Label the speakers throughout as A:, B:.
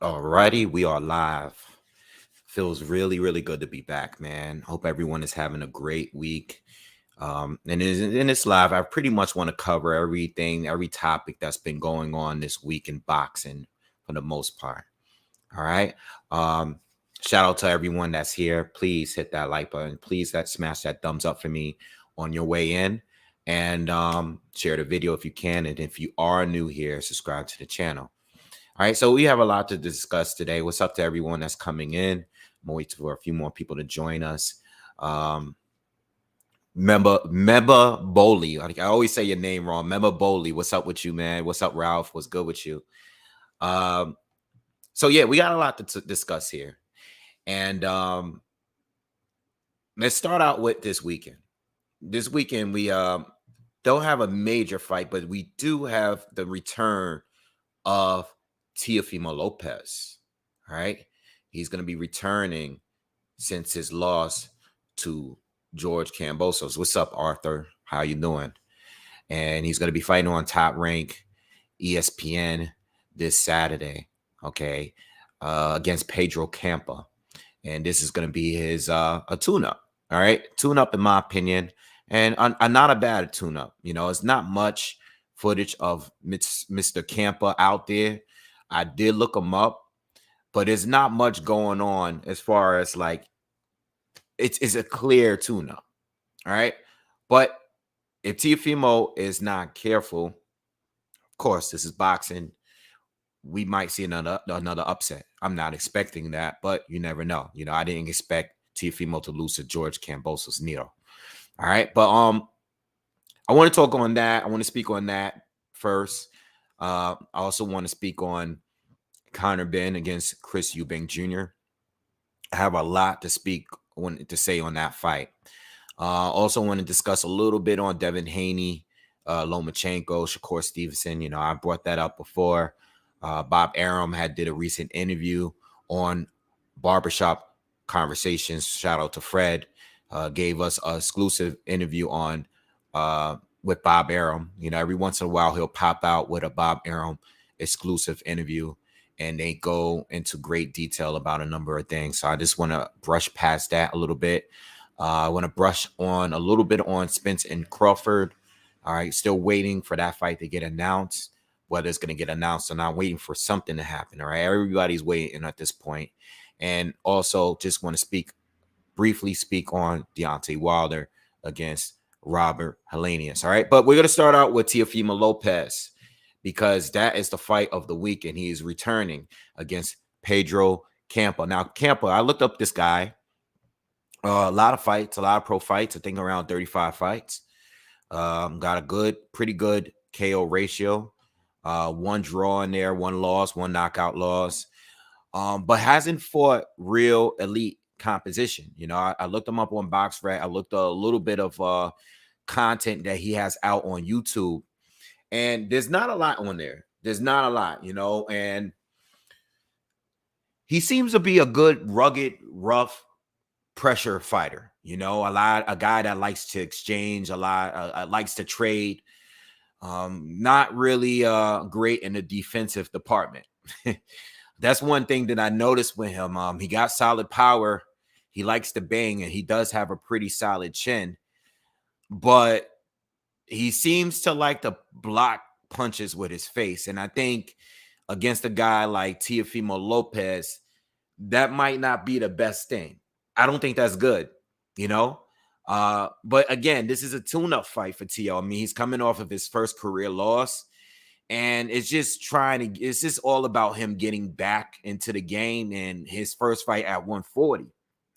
A: Alrighty, we are live. Feels really, really good to be back, man. Hope everyone is having a great week. And in this live, I pretty much want to cover everything, every topic that's been going on this week in boxing for the most part. All right. Um, Shout out to everyone that's here. Please hit that like button. Please smash that thumbs up for me on your way in. And share the video if you can. And if you are new here, subscribe to the channel. All right, so we have a lot to discuss today. What's up to everyone that's coming in? I'm waiting for a few more people to join us. Member Bowley. I always say your name wrong. Member Bowley. What's up with you, man? What's up, Ralph? What's good with you? So yeah, we got a lot to discuss here. And let's start out with this weekend. This weekend, we don't have a major fight, but we do have the return of Teofimo Lopez. All right. He's going to be returning since his loss to George Kambosos. What's up, Arthur? How you doing? And he's going to be fighting on Top Rank ESPN this Saturday, okay, against Pedro Campa. And this is going to be his a tune-up, all right? Tune-up, in my opinion, and not a bad tune-up. You know, it's not much footage of Mr. Campa out there. I did look him up, but there's not much going on as far as like it's a clear tune-up, all right? But if Teofimo is not careful, of course, this is boxing. We might see another upset. I'm not expecting that, but you never know. You know, I didn't expect Teofimo to lose to George Kambosos neither. All right, but I want to talk on that. I want to speak on that first. I also want to speak on Benn against Chris Eubank Jr. I have a lot to say on that fight. Also want to discuss a little bit on Devin Haney, Lomachenko, Shakur Stevenson. You know, I brought that up before. Bob Arum did a recent interview on Barbershop Conversations. Shout out to Fred. Gave us an exclusive interview on with Bob Arum. You know, every once in a while he'll pop out with a Bob Arum exclusive interview, and they go into great detail about a number of things. So I just want to brush past that a little bit. I want to brush on a little bit on Spence and Crawford. All right, still waiting for that fight to get announced. Whether it's going to get announced or not, waiting for something to happen. All right, everybody's waiting at this point. And also, just want to briefly speak on Deontay Wilder against Robert Helenius. All right, but we're going to start out with Teofimo Lopez because that is the fight of the week, and he is returning against Pedro Campa. Now, Campa, I looked up this guy. A lot of fights, a lot of pro fights. I think around 35 fights. Got a pretty good KO ratio. One draw in there, one loss, one knockout loss, but hasn't fought real elite composition. You know, I looked him up on BoxRec. I looked a little bit of content that he has out on YouTube, and there's not a lot on there. There's not a lot, you know, and he seems to be a good, rugged, rough pressure fighter. You know, a guy that likes to exchange a lot, likes to trade. Not really great in the defensive department. That's one thing that I noticed with him. He got solid power. He likes to bang, and he does have a pretty solid chin. But he seems to like to block punches with his face. And I think against a guy like Teofimo Lopez, that might not be the best thing. I don't think that's good, you know? But again, this is a tune-up fight for Tio. I mean, he's coming off of his first career loss, and it's just all about him getting back into the game and his first fight at 140. All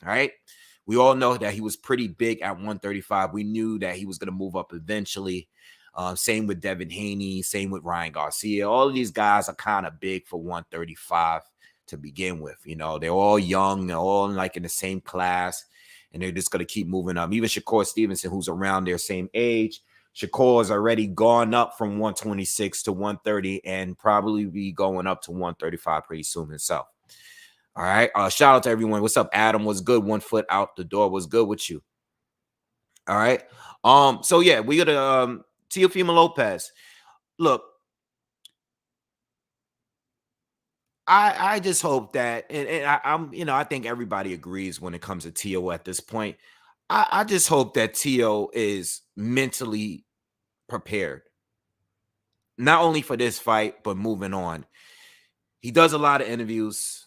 A: right. We all know that he was pretty big at 135. We knew that he was going to move up eventually. Same with Devin Haney, same with Ryan Garcia. All of these guys are kind of big for 135 to begin with. You know, they're all young, they're all like in the same class, and they're just going to keep moving up. Even Shakur Stevenson, who's around their same age, Shakur has already gone up from 126 to 130 and probably be going up to 135 pretty soon himself. All right. Shout out to everyone. What's up, Adam? What's good? 1 foot out the door. What's good with you? All right. So yeah, we got Teofimo Lopez. Look, I just hope that, and I'm, I think everybody agrees when it comes to Teo at this point. I just hope that Teo is mentally prepared, not only for this fight, but moving on. He does a lot of interviews.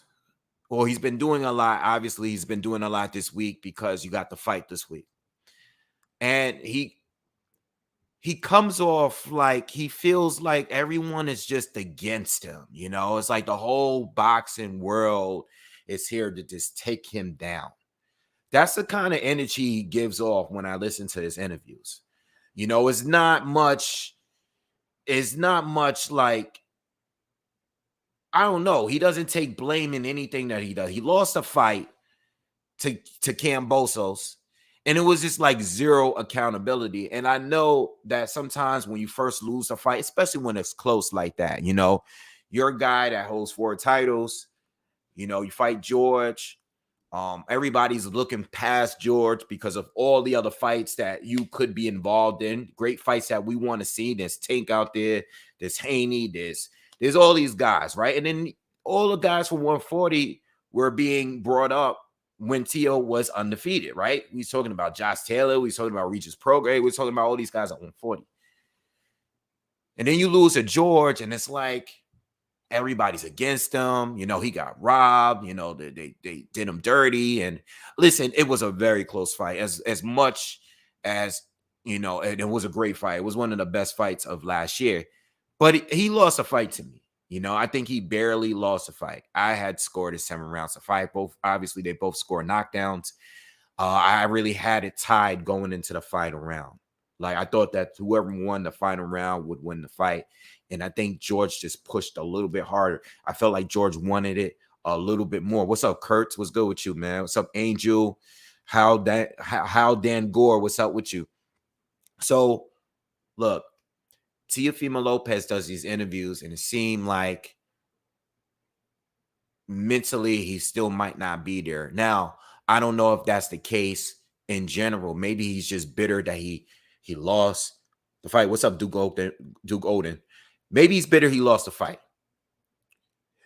A: Well, he's been doing a lot. Obviously, he's been doing a lot this week because you got the fight this week. And he comes off like he feels like everyone is just against him. It's like the whole boxing world is here to just take him down. That's the kind of energy he gives off when I listen to his interviews. It's not much like, I don't know. He doesn't take blame in anything that he does. He lost a fight to Kambosos, and it was just like zero accountability. And I know that sometimes when you first lose a fight, especially when it's close like that, you're a guy that holds 4 titles. You fight George. Everybody's looking past George because of all the other fights that you could be involved in. Great fights that we want to see. There's Tank out there. There's Haney. There's all these guys, right? And then all the guys from 140 were being brought up when Teo was undefeated, right? We was talking about Josh Taylor. We was talking about Regis Prograis. We was talking about all these guys at 140. And then you lose to George, and it's like everybody's against him. He got robbed. They did him dirty. And listen, it was a very close fight. As much as, and it was a great fight. It was one of the best fights of last year. But he lost a fight to me. I think he barely lost a fight. I had scored 7 rounds to fight. Obviously, they both scored knockdowns. I really had it tied going into the final round. Like, I thought that whoever won the final round would win the fight. And I think George just pushed a little bit harder. I felt like George wanted it a little bit more. What's up, Kurtz? What's good with you, man? What's up, Angel? How Dan Gore? What's up with you? So, look, Teofimo Lopez does these interviews, and it seemed like mentally he still might not be there. Now, I don't know if that's the case in general. Maybe he's just bitter that he lost the fight. What's up, Duke Oden? Maybe he's bitter he lost the fight.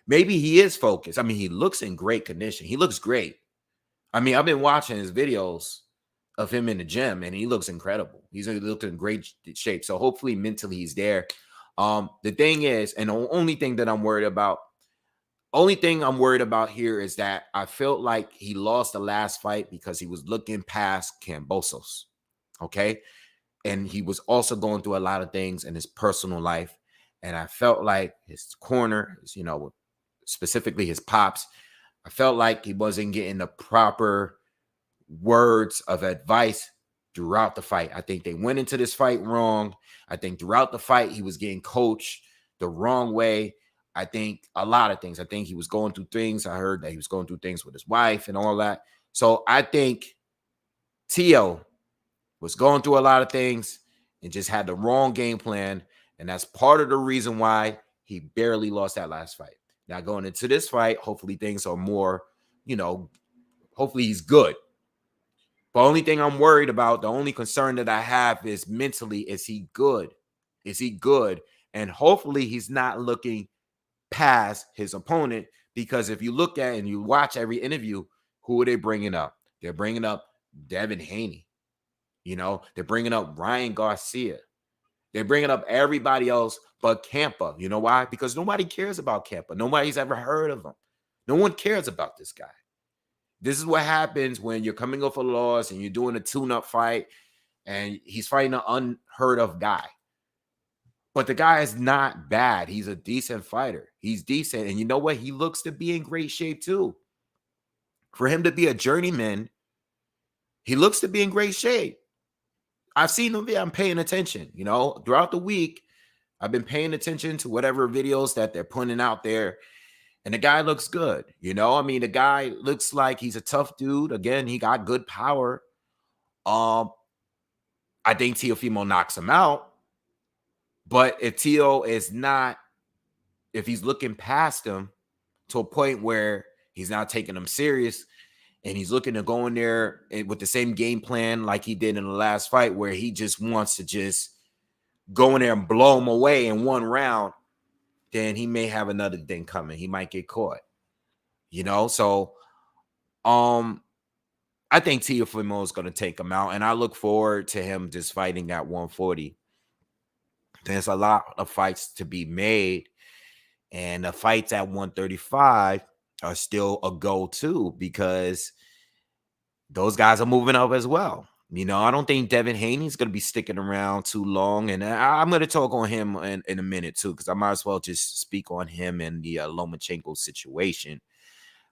A: Maybe he is focused. I mean, he looks in great condition. He looks great. I mean, I've been watching his videos of him in the gym, and he looks incredible. He looks in great shape. So hopefully mentally he's there. The thing is, and the only thing I'm worried about here is that I felt like he lost the last fight because he was looking past Kambosos. Okay. And he was also going through a lot of things in his personal life. And I felt like his corner, specifically his pops, I felt like he wasn't getting the proper words of advice throughout the fight. I think they went into this fight wrong. I think throughout the fight, he was getting coached the wrong way. I think a lot of things. I think he was going through things. I heard that he was going through things with his wife and all that. So I think Teo was going through a lot of things and just had the wrong game plan. And that's part of the reason why he barely lost that last fight. Now, going into this fight, hopefully things are more, hopefully he's good. The only thing I'm worried about, the only concern that I have is mentally, is he good? Is he good? And hopefully he's not looking past his opponent, because if you look at and you watch every interview, who are they bringing up? They're bringing up Devin Haney. They're bringing up Ryan Garcia. They're bringing up everybody else but Campa. You know why? Because nobody cares about Campa. Nobody's ever heard of him. No one cares about this guy. This is what happens when you're coming off a loss and you're doing a tune-up fight, and he's fighting an unheard of guy. But the guy is not bad. He's a decent fighter. He's decent. And you know what? He looks to be in great shape too. For him to be a journeyman, he looks to be in great shape. I've seen him there. I'm paying attention. Throughout the week, I've been paying attention to whatever videos that they're putting out there. And the guy looks good. The guy looks like he's a tough dude. Again, he got good power. I think Teofimo knocks him out. But if Teo is not, if he's looking past him to a point where he's not taking him serious and he's looking to go in there with the same game plan like he did in the last fight, where he just wants to just go in there and blow him away in one round, then he may have another thing coming. He might get caught, you know? So, I think Teofimo is going to take him out, and I look forward to him just fighting at 140. There's a lot of fights to be made, and the fights at 135 are still a go too, because those guys are moving up as well. You know, I don't think Devin Haney is going to be sticking around too long. And I'm going to talk on him in a minute too, because I might as well just speak on him and the Lomachenko situation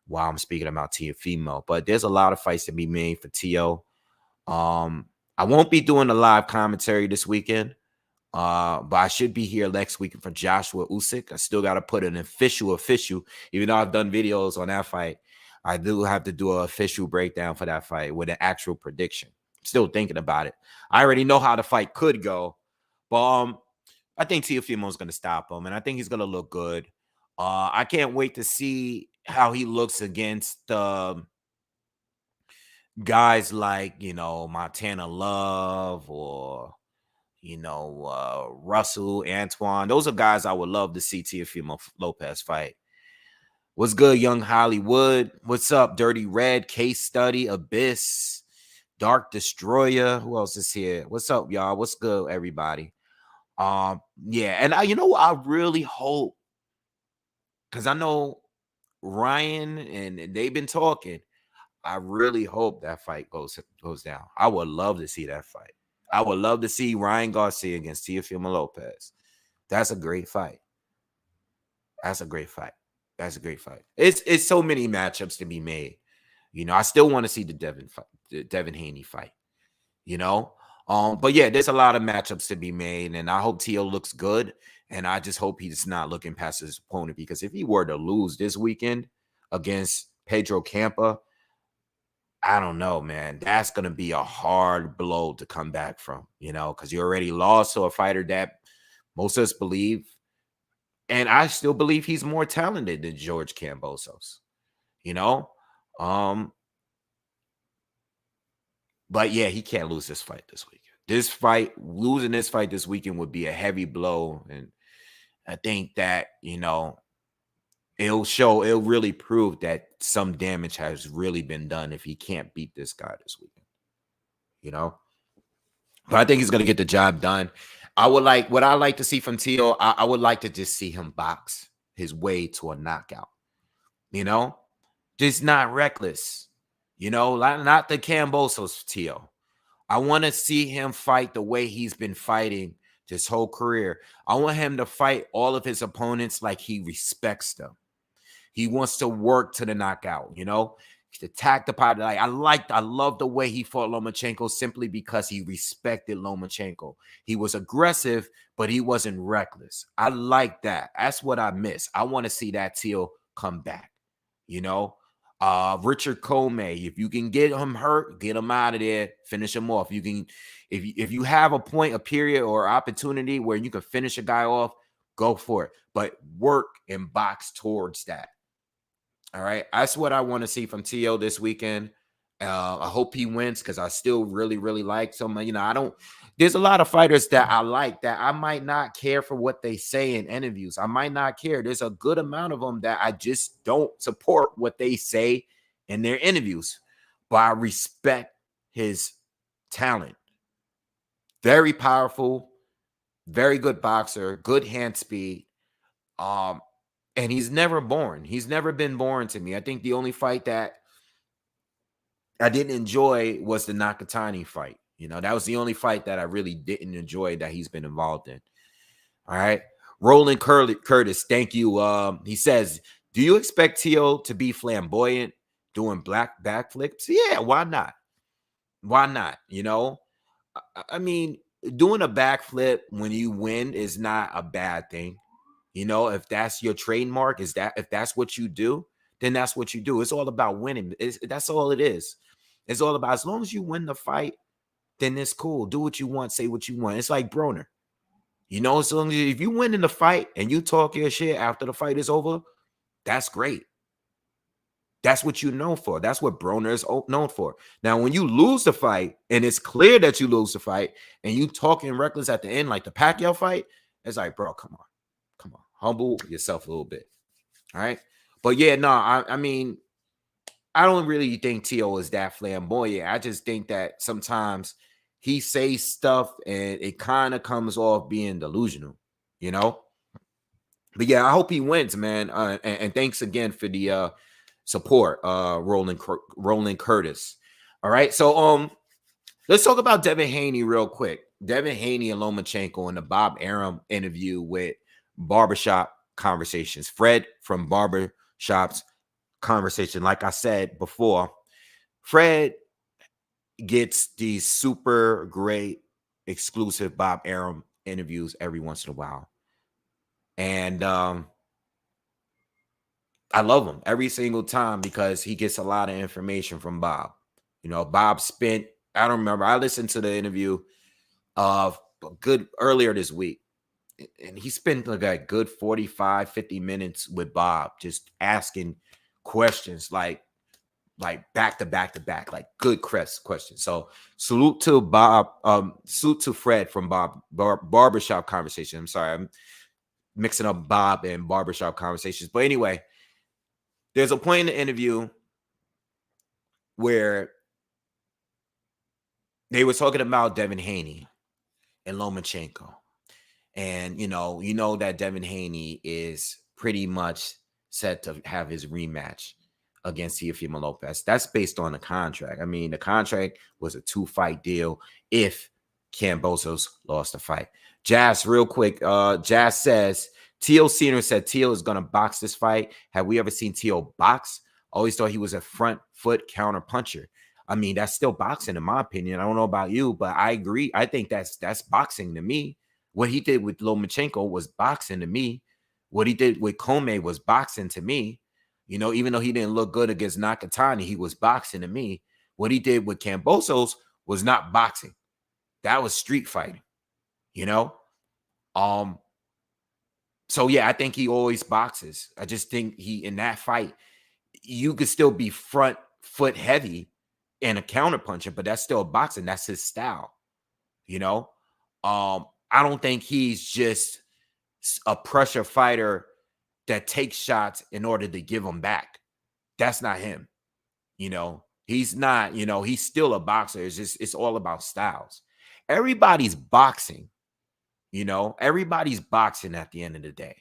A: while I'm speaking about Teofimo. But there's a lot of fights to be made for Teo. I won't be doing a live commentary this weekend, but I should be here next week for Joshua Usyk. I still got to put an official, even though I've done videos on that fight. I do have to do an official breakdown for that fight with an actual prediction. Still thinking about it. I already know how the fight could go, but I think Teofimo is going to stop him, and I think he's going to look good. I can't wait to see how he looks against guys like, you know, Montana Love or, you know, Russell, Antoine. Those are guys I would love to see Teofimo Lopez fight. What's good, Young Hollywood? What's up, Dirty Red, Case Study, Abyss, Dark Destroyer? Who else is here? What's up, y'all? What's good, everybody? Yeah, and you know, I really hope, because I know Ryan and they've been talking. I really hope that fight goes down. I would love to see that fight. I would love to see Ryan Garcia against Teofimo Lopez. That's a great fight. That's a great fight. That's a great fight. It's so many matchups to be made. You know, I still want to see the Devin Haney fight. You know, but yeah, there's a lot of matchups to be made, and I hope Teo looks good, and I just hope he's not looking past his opponent, because if he were to lose this weekend against Pedro Campa, I don't know, man. That's gonna be a hard blow to come back from. You know, because you already lost to a fighter that most of us believe. And I still believe he's more talented than George Kambosos, you know? But yeah, he can't lose this fight this weekend. Losing this fight this weekend would be a heavy blow. And I think that, you know, it'll really prove that some damage has really been done if he can't beat this guy this weekend, you know? But I think he's going to get the job done. What I like to see from Teo, I would like to just see him box his way to a knockout, you know, just not reckless, you know, not the Kambosos Teo. I want to see him fight the way he's been fighting this whole career. I want him to fight all of his opponents like he respects them. He wants to work to the knockout, you know, to attack the pot. I love the way he fought Lomachenko, simply because he respected Lomachenko. He was aggressive, but he wasn't reckless. I like that. That's what I miss. I want to see that Teo come back, you know. Richard Comey, if you can get him hurt, get him out of there, finish him off. You can, if you have a point, a period, or opportunity where you can finish a guy off, go for it. But work and box towards that. All right, that's what I want to see from Teo this weekend. I hope he wins, because I still really, really like some. You know, there's a lot of fighters that I like that I might not care for what they say in interviews. I might not care. There's a good amount of them that I just don't support what they say in their interviews, but I respect his talent. Very powerful, very good boxer, good hand speed. And he's never boring. He's never been boring to me. I think the only fight that I didn't enjoy was the Nakatani fight. You know, that was the only fight that I really didn't enjoy that he's been involved in. All right. Roland Curtis, thank you. He says, do you expect Teo to be flamboyant doing black backflips? Yeah, why not? Why not? You know, I mean, doing a backflip when you win is not a bad thing. You know, if that's your trademark, if that's what you do, then that's what you do. It's all about winning. That's all it is. It's all about, as long as you win the fight, then it's cool. Do what you want, say what you want. It's like Broner. You know, as long as if you win in the fight and you talk your shit after the fight is over, that's great. That's what you're known for. That's what Broner is known for. Now, when you lose the fight and it's clear that you lose the fight and you talking reckless at the end, like the Pacquiao fight, it's like, bro, come on. Humble yourself a little bit. All right. But yeah, no, I mean, I don't really think Tio is that flamboyant. I just think that sometimes he says stuff and it kind of comes off being delusional, you know? But yeah, I hope he wins, man. And thanks again for the support, Roland Curtis. All right. So let's talk about Devin Haney real quick. Devin Haney and Lomachenko in the Bob Arum interview with Barbershop Conversations. Fred from Barbershop's Conversation. Like I said before, Fred gets these super great exclusive Bob Arum interviews every once in a while. And I love him every single time because he gets a lot of information from Bob. You know, Bob spent, I don't remember, I listened to the interview of good earlier this week, and he spent like a good 45, 50 minutes with Bob just asking questions like back to back to back, like good questions. So salute to Bob, salute to Fred from Barbershop Conversation. I'm sorry, I'm mixing up Bob and Barbershop Conversations. But anyway, there's a point in the interview where they were talking about Devin Haney and Lomachenko. And, you know that Devin Haney is pretty much set to have his rematch against Teofimo Lopez. That's based on the contract. I mean, the contract was a 2-fight deal if Kambosos lost the fight. Jazz, real quick. Jazz says, Teo Senior said Teo is going to box this fight. Have we ever seen Teo box? Always thought he was a front foot counter puncher. I mean, that's still boxing in my opinion. I don't know about you, but I agree. I think that's boxing to me. What he did with Lomachenko was boxing to me. What he did with Kome was boxing to me. You know, even though he didn't look good against Nakatani, he was boxing to me. What he did with Kambosos was not boxing. That was street fighting, you know? So yeah, I think he always boxes. I just think he, in that fight, you could still be front foot heavy and a counter puncher, but that's still boxing. That's his style, you know? I don't think he's just a pressure fighter that takes shots in order to give them back. That's not him. You know, he's not, he's still a boxer. It's all about styles. Everybody's boxing, everybody's boxing at the end of the day.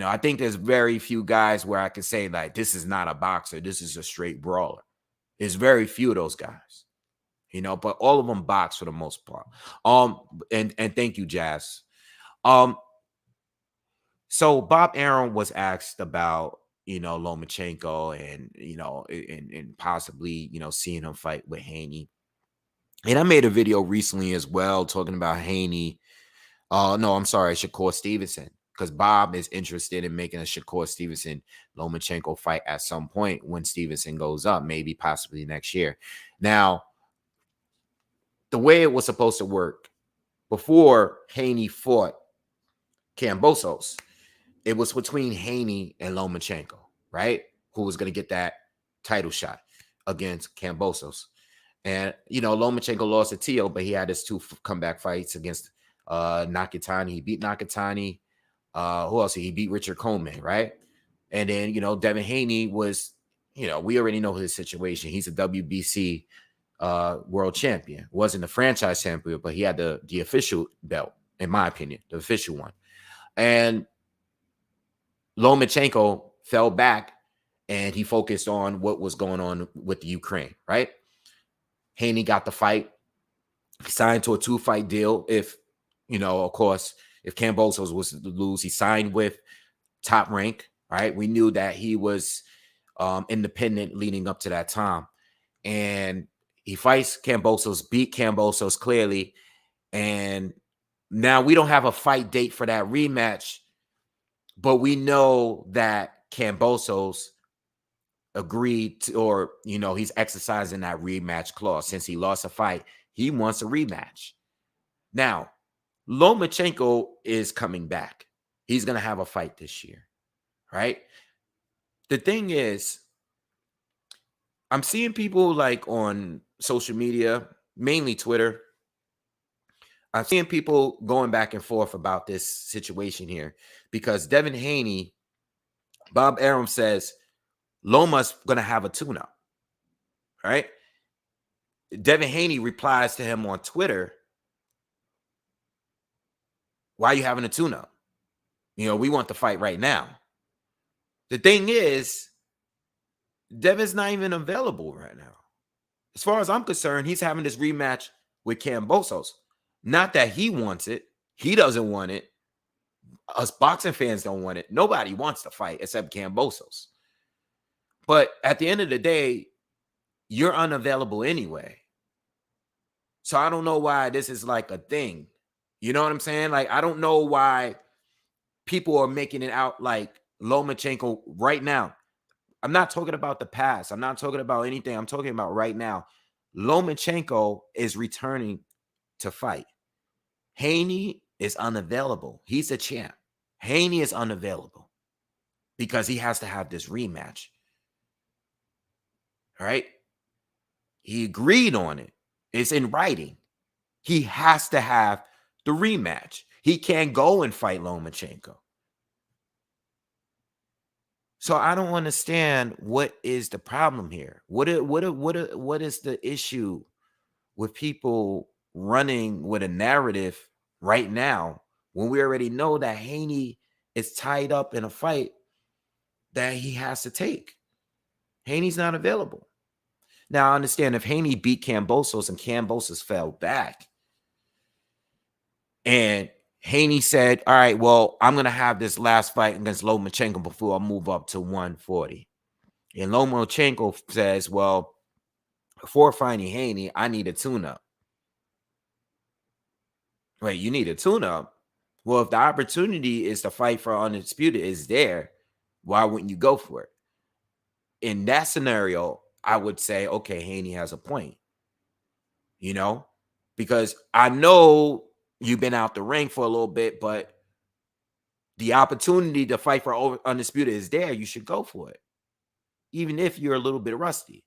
A: I think there's very few guys where I can say like, this is not a boxer. This is a straight brawler. There's very few of those guys, but all of them box for the most part. And thank you, Jazz. So Bob Arum was asked about, Lomachenko and, and possibly, seeing him fight with Haney. And I made a video recently as well talking about Haney. No, I'm sorry, Shakur Stevenson, because Bob is interested in making a Shakur Stevenson Lomachenko fight at some point when Stevenson goes up, maybe possibly next year. Now, the way it was supposed to work before Haney fought Kambosos, it was between Haney and Lomachenko, right? Who was going to get that title shot against Kambosos. And, Lomachenko lost to Teo, but he had his 2 comeback fights against Nakatani. He beat Nakatani. Who else? He beat Richard Coleman, right? And then, Devin Haney was, we already know his situation. He's a WBC world champion. Wasn't a franchise champion, but he had the official belt, in my opinion, the official one. And Lomachenko fell back and he focused on what was going on with the Ukraine, right? Haney got the fight. He signed to a 2-fight deal. If, of course, if Kambosos was to lose, he signed with Top Rank, right? We knew that he was independent leading up to that time. And he fights Kambosos, beat Kambosos clearly. And now we don't have a fight date for that rematch, but we know that Kambosos agreed to, or, he's exercising that rematch clause. Since he lost a fight, he wants a rematch. Now, Lomachenko is coming back. He's going to have a fight this year, right? The thing is, I'm seeing people like on social media, mainly Twitter. I'm seeing people going back and forth about this situation here because Devin Haney, Bob Arum says Loma's going to have a tune-up, right? Devin Haney replies to him on Twitter, why are you having a tune-up? We want the fight right now. The thing is, Devin's not even available right now. As far as I'm concerned, he's having this rematch with Kambosos. Not that he wants it. He doesn't want it. Us boxing fans don't want it. Nobody wants to fight except Kambosos. But at the end of the day, you're unavailable anyway. So I don't know why this is like a thing. You know what I'm saying? Like, I don't know why people are making it out like Lomachenko right now. I'm not talking about the past. I'm not talking about anything. I'm talking about right now. Lomachenko is returning to fight. Haney is unavailable. He's a champ. Haney is unavailable because he has to have this rematch. All right? He agreed on it. It's in writing. He has to have the rematch. He can't go and fight Lomachenko. So I don't understand what is the problem here. What is the issue with people running with a narrative right now when we already know that Haney is tied up in a fight that he has to take? Haney's not available. Now, I understand if Haney beat Kambosos and Kambosos fell back and Haney said, all right, well, I'm going to have this last fight against Lomachenko before I move up to 140. And Lomachenko says, well, before fighting Haney, I need a tune-up. Wait, you need a tune-up? Well, if the opportunity is to fight for Undisputed is there, why wouldn't you go for it? In that scenario, I would say, okay, Haney has a point. Because I know you've been out the ring for a little bit, but the opportunity to fight for Undisputed is there. You should go for it, even if you're a little bit rusty.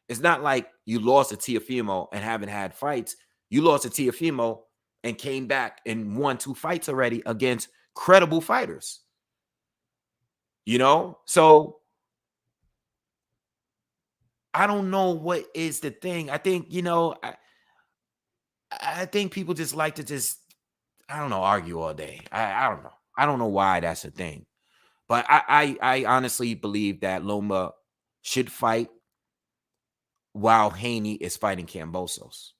A: It's not like you lost to Teofimo and haven't had fights. You lost to Teofimo and came back and won 2 fights already against credible fighters. So I don't know what is the thing. I think, I think people just like to I don't know, argue all day. I don't know. I don't know why that's a thing. But I honestly believe that Loma should fight while Haney is fighting Kambosos.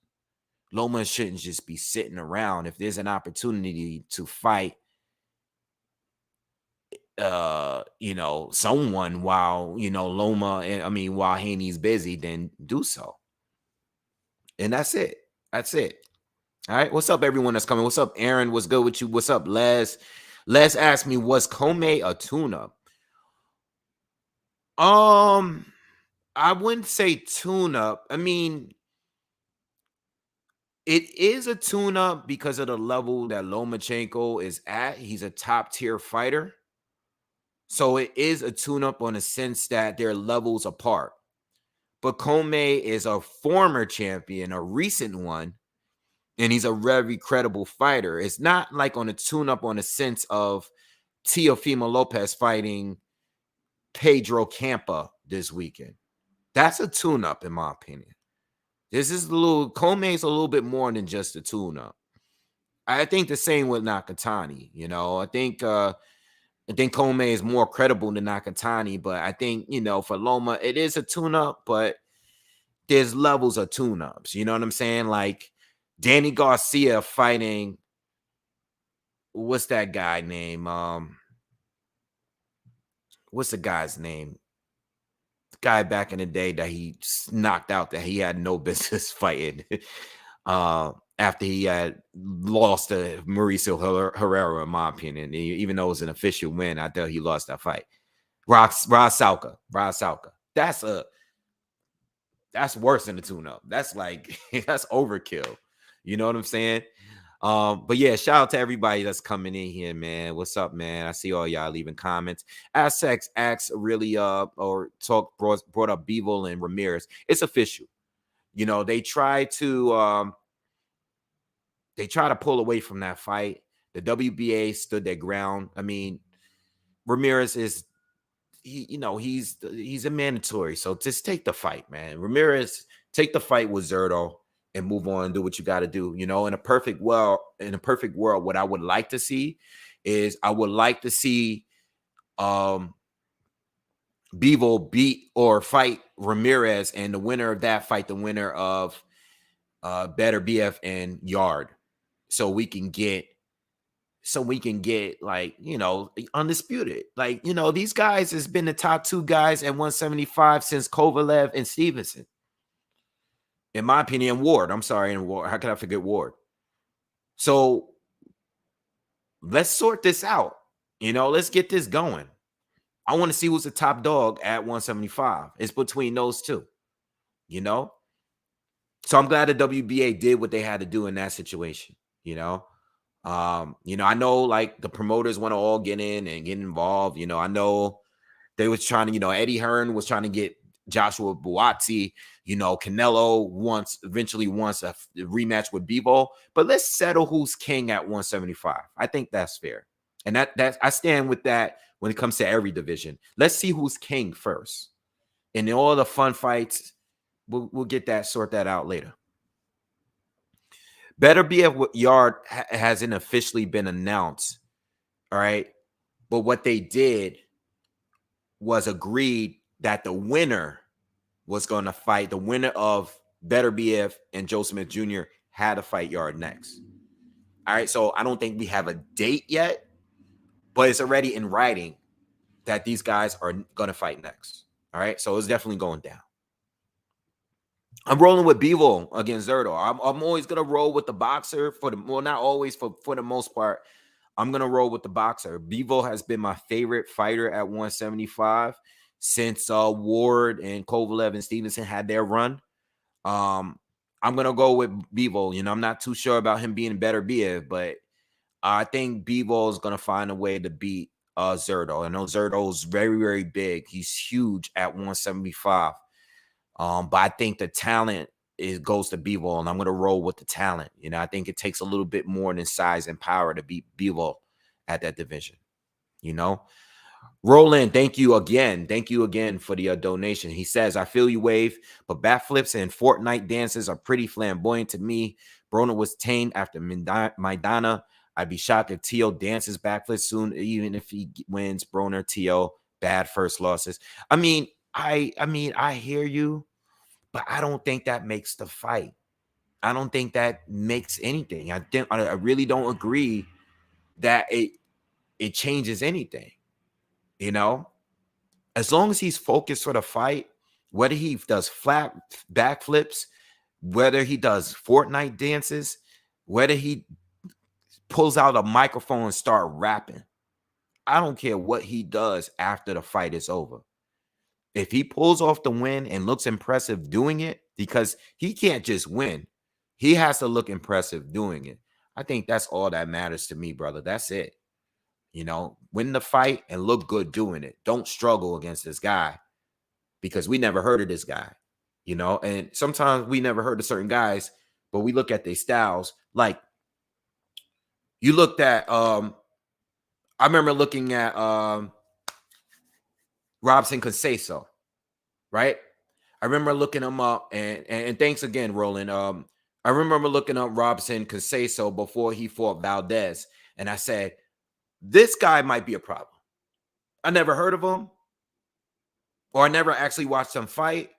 A: Loma shouldn't just be sitting around. If there's an opportunity to fight someone while while Haney's busy, then do so. And that's it. All right. What's up, everyone that's coming? What's up, Aaron? What's good with you? What's up, Les? Les asked me, was Comey a tune-up? I wouldn't say tune-up. I mean, it is a tune-up because of the level that Lomachenko is at. He's a top-tier fighter. So it is a tune-up on the sense that they're levels apart. But Comey is a former champion, a recent one, and he's a very credible fighter. It's not like on a tune-up on the sense of Teofimo Lopez fighting Pedro Campa this weekend. That's a tune-up, in my opinion. Comey's a little bit more than just a tune-up. I think the same with Nakatani. I think Comey is more credible than Nakatani, but I think, for Loma, it is a tune-up, but there's levels of tune-ups. You know what I'm saying? Like Danny Garcia fighting, what's that guy name? What's the guy's name? The guy back in the day that he knocked out that he had no business fighting after he had lost to Mauricio Herrera, in my opinion. Even though it was an official win, I thought he lost that fight. Ross Salka. That's worse than the tune-up. That's like, that's overkill. You know what I'm saying? But yeah, shout out to everybody that's coming in here, man. What's up, man? I see all y'all leaving comments. Aztecs acts really brought up Bivol and Ramirez. It's official. They try to They try to pull away from that fight. The WBA stood their ground. I mean, Ramirez is he's a mandatory. So just take the fight, man. Ramirez, take the fight with Zurdo and move on and do what you got to do. In a perfect world, what I would like to see is I would like to see Bivol beat or fight Ramirez, and the winner of that fight the winner of Better BF and Yard, so we can get like, undisputed. Like, these guys has been the top 2 guys at 175 since Kovalev and Stevenson. In my opinion, Ward. I'm sorry, and Ward. How can I forget Ward? So let's sort this out. Let's get this going. I want to see who's the top dog at 175. It's between those two. So I'm glad the WBA did what they had to do in that situation. I know like the promoters want to all get in and get involved. I know they was trying to, Eddie Hearn was trying to get Joshua Buatsi. Canelo eventually wants a rematch with Bivol, but let's settle who's king at 175. I think that's fair. And that I stand with that when it comes to every division. Let's see who's king first. And in all the fun fights, we'll get sort that out later. Better BF Yard hasn't officially been announced. All right. But what they did was agreed that the winner was going to fight. The winner of Better BF and Joe Smith Jr. had to fight Yard next. All right. So I don't think we have a date yet, but it's already in writing that these guys are going to fight next. All right. So it's definitely going down. I'm rolling with Bivol against Zurdo. I'm always going to roll with the boxer not always, for the most part. I'm going to roll with the boxer. Bivol has been my favorite fighter at 175 since Ward and Kovalev and Stevenson had their run. I'm going to go with Bivol. I'm not too sure about him being better BF, but I think Bivol is going to find a way to beat Zurdo. I know Zurdo is very, very big. He's huge at 175. But I think the talent goes to Bivol, and I'm going to roll with the talent. I think it takes a little bit more than size and power to beat Bivol at that division. Roland, thank you again. Thank you again for the donation. He says, I feel you, Wave, but backflips and Fortnite dances are pretty flamboyant to me. Broner was tamed after Maidana. I'd be shocked if Teo dances backflips soon, even if he wins. Broner, Teo, bad first losses. I mean, I hear you, but I don't think that makes the fight. I don't think that makes anything. I really don't agree that it changes anything. As long as he's focused for the fight, whether he does flat backflips, whether he does Fortnite dances, whether he pulls out a microphone and start rapping, I don't care what he does after the fight is over. If he pulls off the win and looks impressive doing it, because he can't just win, he has to look impressive doing it. I think that's all that matters to me, brother. That's it. Win the fight and look good doing it. Don't struggle against this guy, because we never heard of this guy, and sometimes we never heard of certain guys, but we look at their styles. Like you looked at, I remember looking at Robson Conceição, right? I remember looking him up, and thanks again, Roland. I remember looking up Robson Conceição before he fought Valdez, and I said, this guy might be a problem. I never heard of him, or I never actually watched him fight,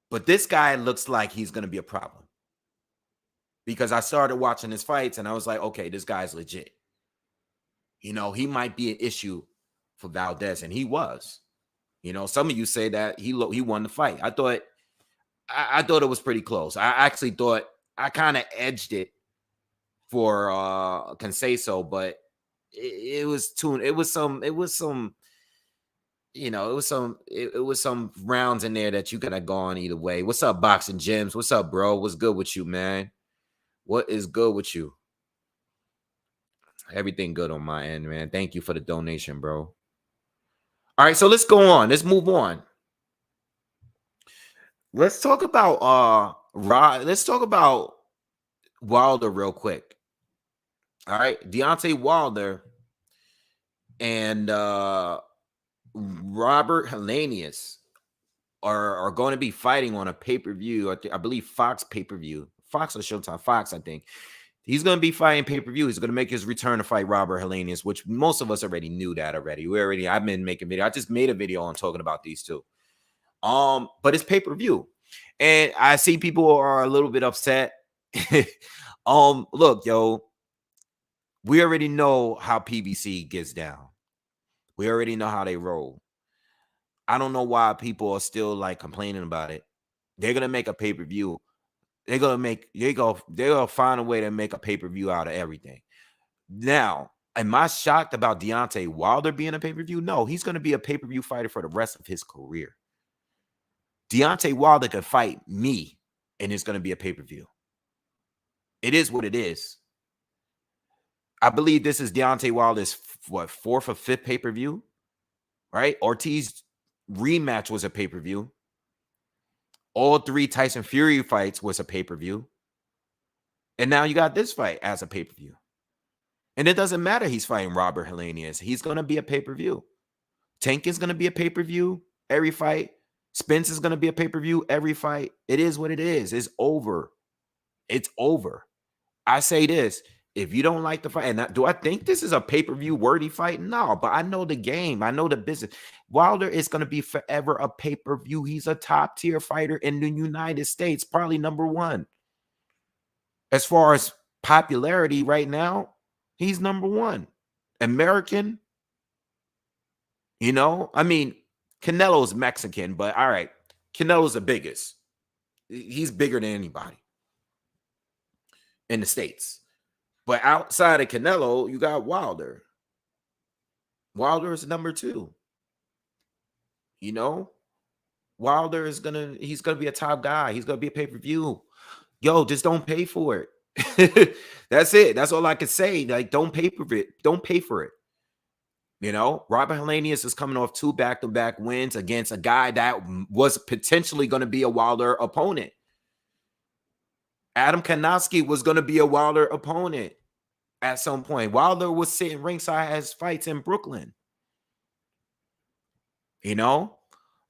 A: but this guy looks like he's going to be a problem, because I started watching his fights, and I was like, okay, this guy's legit. He might be an issue for Valdez, and he was. Some of you say that he won the fight. I thought it was pretty close. I actually thought I kind of edged it for Conceição, but it was some rounds in there that you could have gone either way. What's up, Boxing Gyms? What's up, bro? What's good with you, man? What is good with you? Everything good on my end, man. Thank you for the donation, bro. All right, so let's go on. Let's move on. Let's talk about let's talk about Wilder real quick. All right, Deontay Wilder and Robert Helenius are going to be fighting on a pay-per-view. I believe Fox pay-per-view. Fox or Showtime? Fox, I think. He's going to be fighting pay-per-view. He's going to make his return to fight Robert Helenius, which most of us already knew that already. I've been making video. I just made a video on talking about these two. But it's pay-per-view. And I see people are a little bit upset. Look, yo, we already know how PBC gets down. We already know how they roll. I don't know why people are still like complaining about it. They're gonna make a pay-per-view. They're gonna find a way to make a pay-per-view out of everything. Now, am I shocked about Deontay Wilder being a pay-per-view? No, he's gonna be a pay-per-view fighter for the rest of his career. Deontay Wilder could fight me, and it's gonna be a pay-per-view. It is what it is. I believe this is Deontay Wilder's fourth or fifth pay-per-view, right? Ortiz rematch was a pay-per-view. All three Tyson Fury fights was a pay-per-view. And now you got this fight as a pay-per-view. And it doesn't matter he's fighting Robert Helenius. He's going to be a pay-per-view. Tank is going to be a pay-per-view every fight. Spence is going to be a pay-per-view every fight. It is what it is. It's over. It's over. I say this. If you don't like the fight, and do I think this is a pay-per-view worthy fight? No, but I know the game. I know the business. Wilder is going to be forever a pay-per-view. He's a top-tier fighter in the United States, probably number one. As far as popularity right now, he's number one. American, I mean, Canelo's Mexican, but all right, Canelo's the biggest. He's bigger than anybody in the States. But outside of Canelo, you got Wilder. Wilder is number two. Wilder is he's gonna be a top guy. He's gonna be a pay-per-view. Yo, just don't pay for it. That's it. That's all I can say. Like, don't pay for it. Don't pay for it. Robert Helenius is coming off 2 back-to-back wins against a guy that was potentially going to be a Wilder opponent. Adam Kanowski was going to be a Wilder opponent at some point. Wilder was sitting ringside as fights in Brooklyn.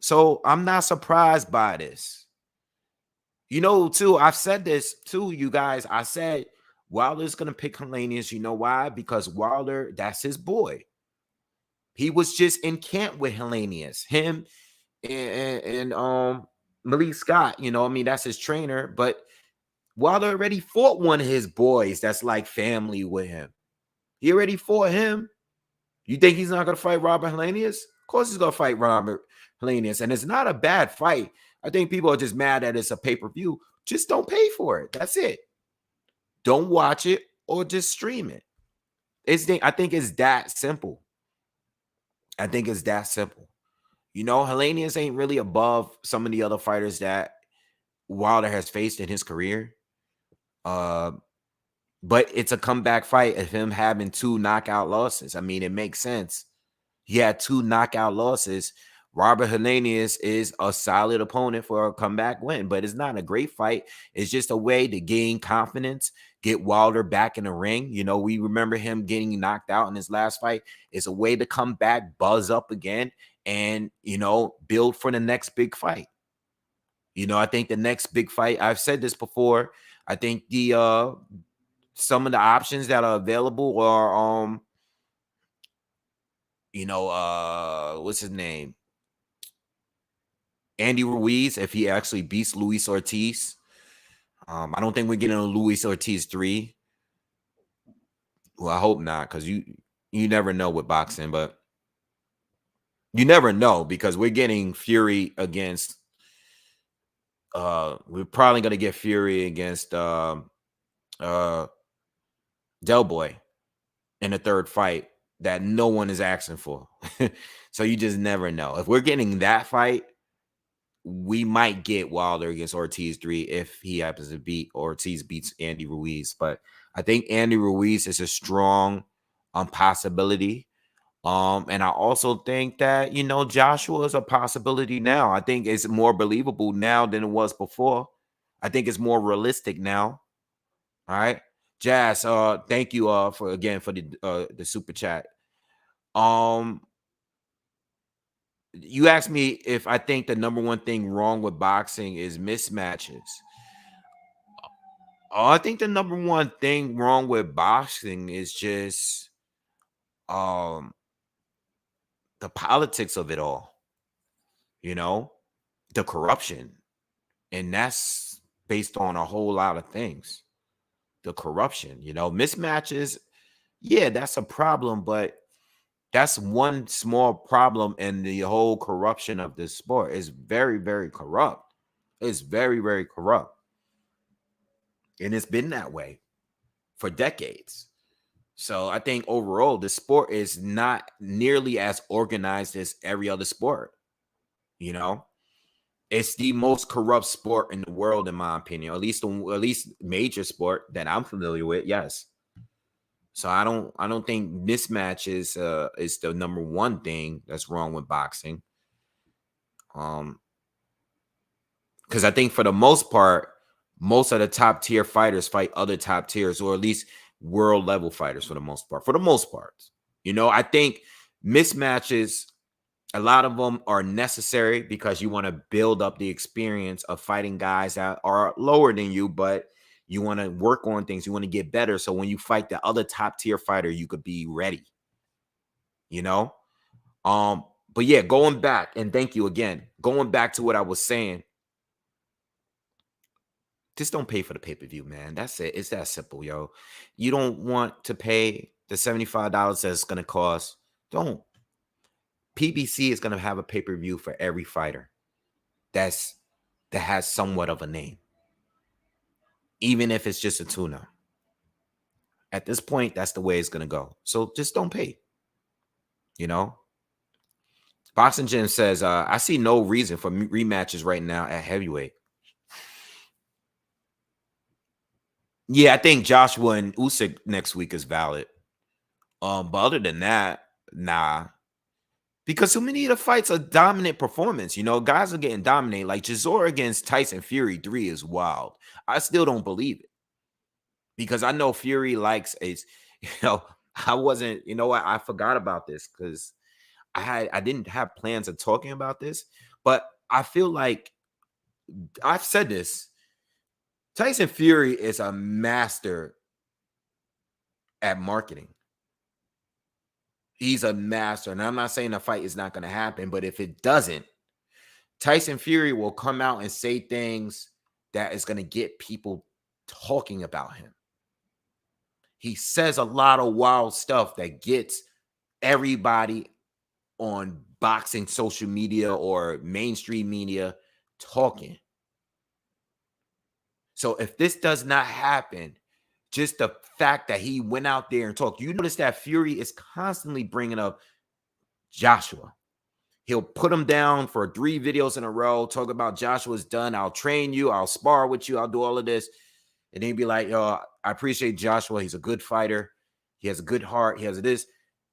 A: So I'm not surprised by this. Too, I've said this to you guys. I said Wilder's going to pick Helenius. You know why? Because Wilder, that's his boy. He was just in camp with Helenius. Him and Malik Scott, that's his trainer. But Wilder already fought one of his boys that's like family with him. He already fought him. You think he's not going to fight Robert Helenius? Of course he's going to fight Robert Helenius. And it's not a bad fight. I think people are just mad that it's a pay-per-view. Just don't pay for it. That's it. Don't watch it or just stream it. I think it's that simple. Helenius ain't really above some of the other fighters that Wilder has faced in his career. But it's a comeback fight of him having 2 knockout losses. I mean, it makes sense. He had 2 knockout losses. Robert Helenius is a solid opponent for a comeback win, but it's not a great fight. It's just a way to gain confidence, get Wilder back in the ring. We remember him getting knocked out in his last fight. It's a way to come back, buzz up again, and, build for the next big fight. I think the next big fight, I've said this before, I think some of the options that are available are, what's his name? Andy Ruiz, if he actually beats Luis Ortiz. I don't think we're getting a Luis Ortiz 3. Well, I hope not, because you never know with boxing, but you never know because we're getting Fury against we're probably gonna get Fury against Del Boy in the third fight that no one is asking for. So you just never know. If we're getting that fight, we might get Wilder against Ortiz 3 if he happens to beat Ortiz beats Andy Ruiz. But I think Andy Ruiz is a strong possibility. And I also think that, Joshua is a possibility now. I think it's more believable now than it was before. I think it's more realistic now. All right. Jazz, thank you for the super chat. You asked me if I think the number one thing wrong with boxing is mismatches. I think the number one thing wrong with boxing is just the politics of it all, the corruption. And that's based on a whole lot of things. The corruption, mismatches, yeah, that's a problem, but that's one small problem in the whole corruption of this sport. It's very, very corrupt. It's very, very corrupt. And it's been that way for decades. So I think overall, the sport is not nearly as organized as every other sport. It's the most corrupt sport in the world, in my opinion. At least major sport that I'm familiar with. Yes. So I don't think mismatches is the number one thing that's wrong with boxing. Because I think for the most part, most of the top tier fighters fight other top tiers, or at least world level fighters for the most part. I think mismatches, a lot of them are necessary because you want to build up the experience of fighting guys that are lower than you, but you want to work on things. You want to get better. So when you fight the other top tier fighter, you could be ready, But yeah, going back, and thank you again, going back to what I was saying, just don't pay for the pay-per-view, man. That's it. It's that simple, yo. You don't want to pay the $75 that it's going to cost. Don't. PBC is going to have a pay-per-view for every fighter that has somewhat of a name, even if it's just a tuna. At this point, that's the way it's going to go. So just don't pay. Boxing Gym says, I see no reason for rematches right now at heavyweight. Yeah, I think Joshua and Usyk next week is valid. But other than that, nah. Because so many of the fights are dominant performance. Guys are getting dominated. Like Chisora against Tyson Fury 3 is wild. I still don't believe it. Because I know Fury likes I wasn't, what? I forgot about this because I didn't have plans of talking about this. But I feel like I've said this. Tyson Fury is a master at marketing. He's a master. And I'm not saying the fight is not going to happen, but if it doesn't, Tyson Fury will come out and say things that is going to get people talking about him. He says a lot of wild stuff that gets everybody on boxing social media or mainstream media talking. So if this does not happen, just the fact that he went out there and talked, you notice that Fury is constantly bringing up Joshua. He'll put him down for 3 videos in a row, talk about Joshua's done. I'll train you. I'll spar with you. I'll do all of this. And then he'd be like, yo, I appreciate Joshua. He's a good fighter. He has a good heart. He has this.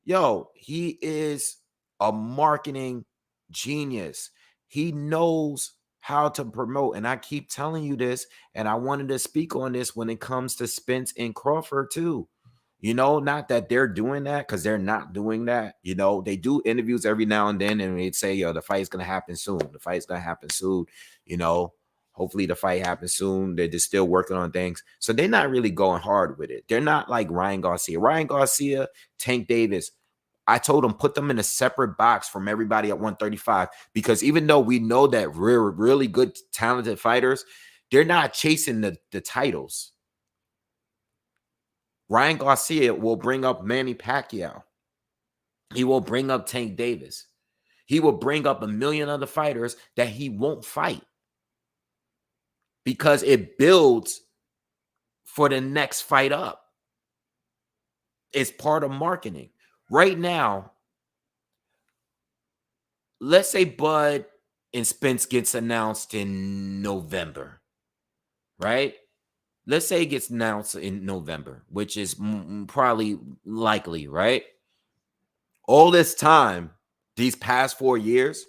A: Yo, he is a marketing genius. He knows how to promote. And I keep telling you this, and I wanted to speak on this when it comes to Spence and Crawford too. Not that they're doing that, because they're not doing that. They do interviews every now and then, and they'd say, yo, the fight's going to happen soon. The fight's going to happen soon. Hopefully the fight happens soon. They're just still working on things. So they're not really going hard with it. They're not like Ryan Garcia, Tank Davis. I told them, put them in a separate box from everybody at 135, because even though we know that we're really good, talented fighters, they're not chasing the titles. Ryan Garcia will bring up Manny Pacquiao. He will bring up Tank Davis. He will bring up a million other fighters that he won't fight, because it builds for the next fight up. It's part of marketing. Right now, let's say Bud and Spence gets announced in November, right? Let's say it gets announced in November, which is probably likely, right? All this time, these past 4 years,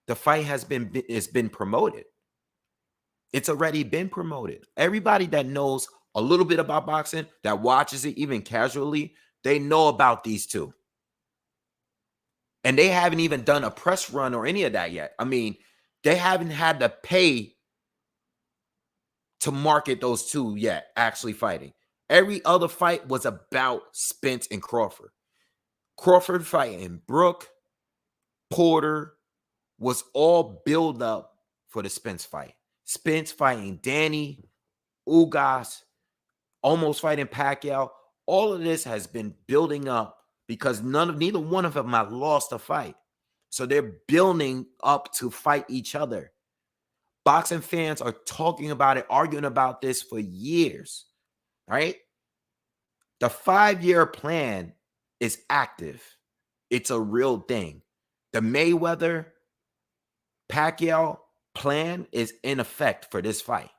A: the fight has been promoted. It's already been promoted. Everybody that knows a little bit about boxing, that watches it even casually, they know about these two. And they haven't even done a press run or any of that yet. I mean, they haven't had to pay to market those two yet actually fighting. Every other fight was about Spence and Crawford. Crawford fighting Brooke, Porter was all build up for the Spence fight. Spence fighting Danny, Ugas, almost fighting Pacquiao. All of this has been building up because neither one of them have lost a fight. So they're building up to fight each other. Boxing fans are talking about it, arguing about this for years, right? The 5-year plan is active. It's a real thing. The Mayweather Pacquiao plan is in effect for this fight.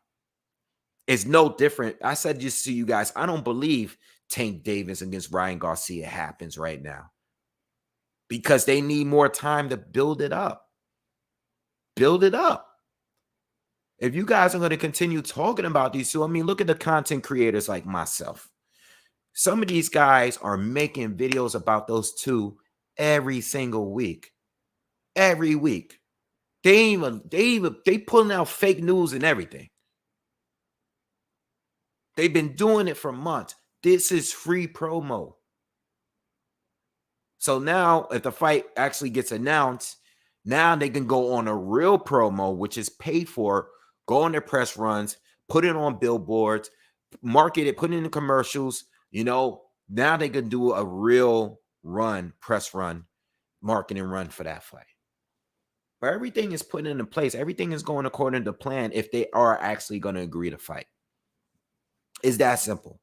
A: It's no different. I said just to you guys, I don't believe Tank Davis against Ryan Garcia happens right now because they need more time to build it up. Build it up. If you guys are going to continue talking about these two, I mean, look at the content creators like myself. Some of these guys are making videos about those two every single week. Every week. They pulling out fake news and everything. They've been doing it for months. This is free promo. So now if the fight actually gets announced, now they can go on a real promo, which is paid for, go on their press runs, put it on billboards, market it, put it in the commercials. You know, now they can do a real run, press run, marketing run for that fight. But everything is put into place. Everything is going according to plan if they are actually going to agree to fight. It's that simple.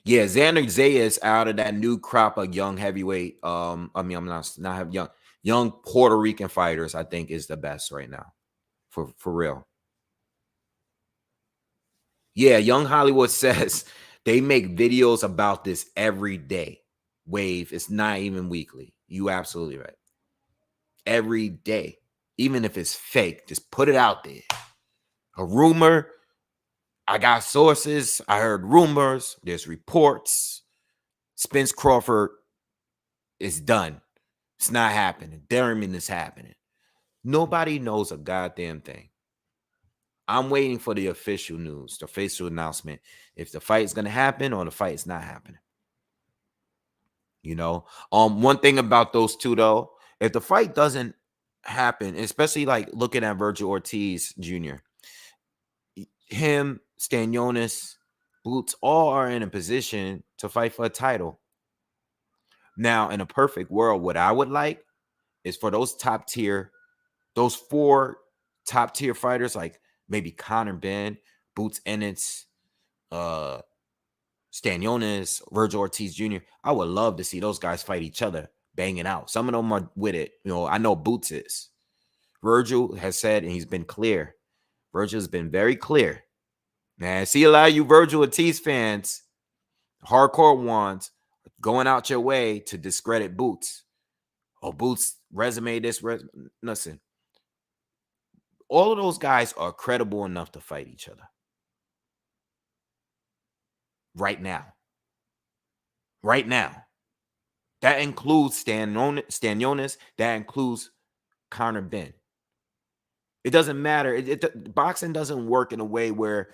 A: Yeah, Xander Zayas out of that new crop of young heavyweight. I'm not have young Puerto Rican fighters, I think is the best right now. For real. Yeah, Young Hollywood says they make videos about this every day. Wave, it's not even weekly. You absolutely right. Every day. Even if it's fake, just put it out there. A rumor. I got sources. I heard rumors. There's reports. Spence Crawford is done. It's not happening. Derriman is happening. Nobody knows a goddamn thing. I'm waiting for the official news, the official announcement, if the fight is going to happen or the fight is not happening. You know, one thing about those two, though, if the fight doesn't happen, especially like looking at Virgil Ortiz Jr., him, Stanionis, Boots, all are in a position to fight for a title. Now, in a perfect world, what I would like is for those those 4 top tier fighters, like maybe Conor Benn, Boots Ennis, Stanionis, Virgil Ortiz Jr. I would love to see those guys fight each other, banging out. Some of them are with it. You know, I know Boots is. Virgil has said, and he's been clear. Virgil's been very clear. Man, see a lot of you Virgil Ortiz fans, hardcore ones, going out your way to discredit Boots. Oh, Boots resume this. Listen, all of those guys are credible enough to fight each other. Right now. Right now. That includes Stanionis. That includes Conor Benn. It doesn't matter. Boxing doesn't work in a way where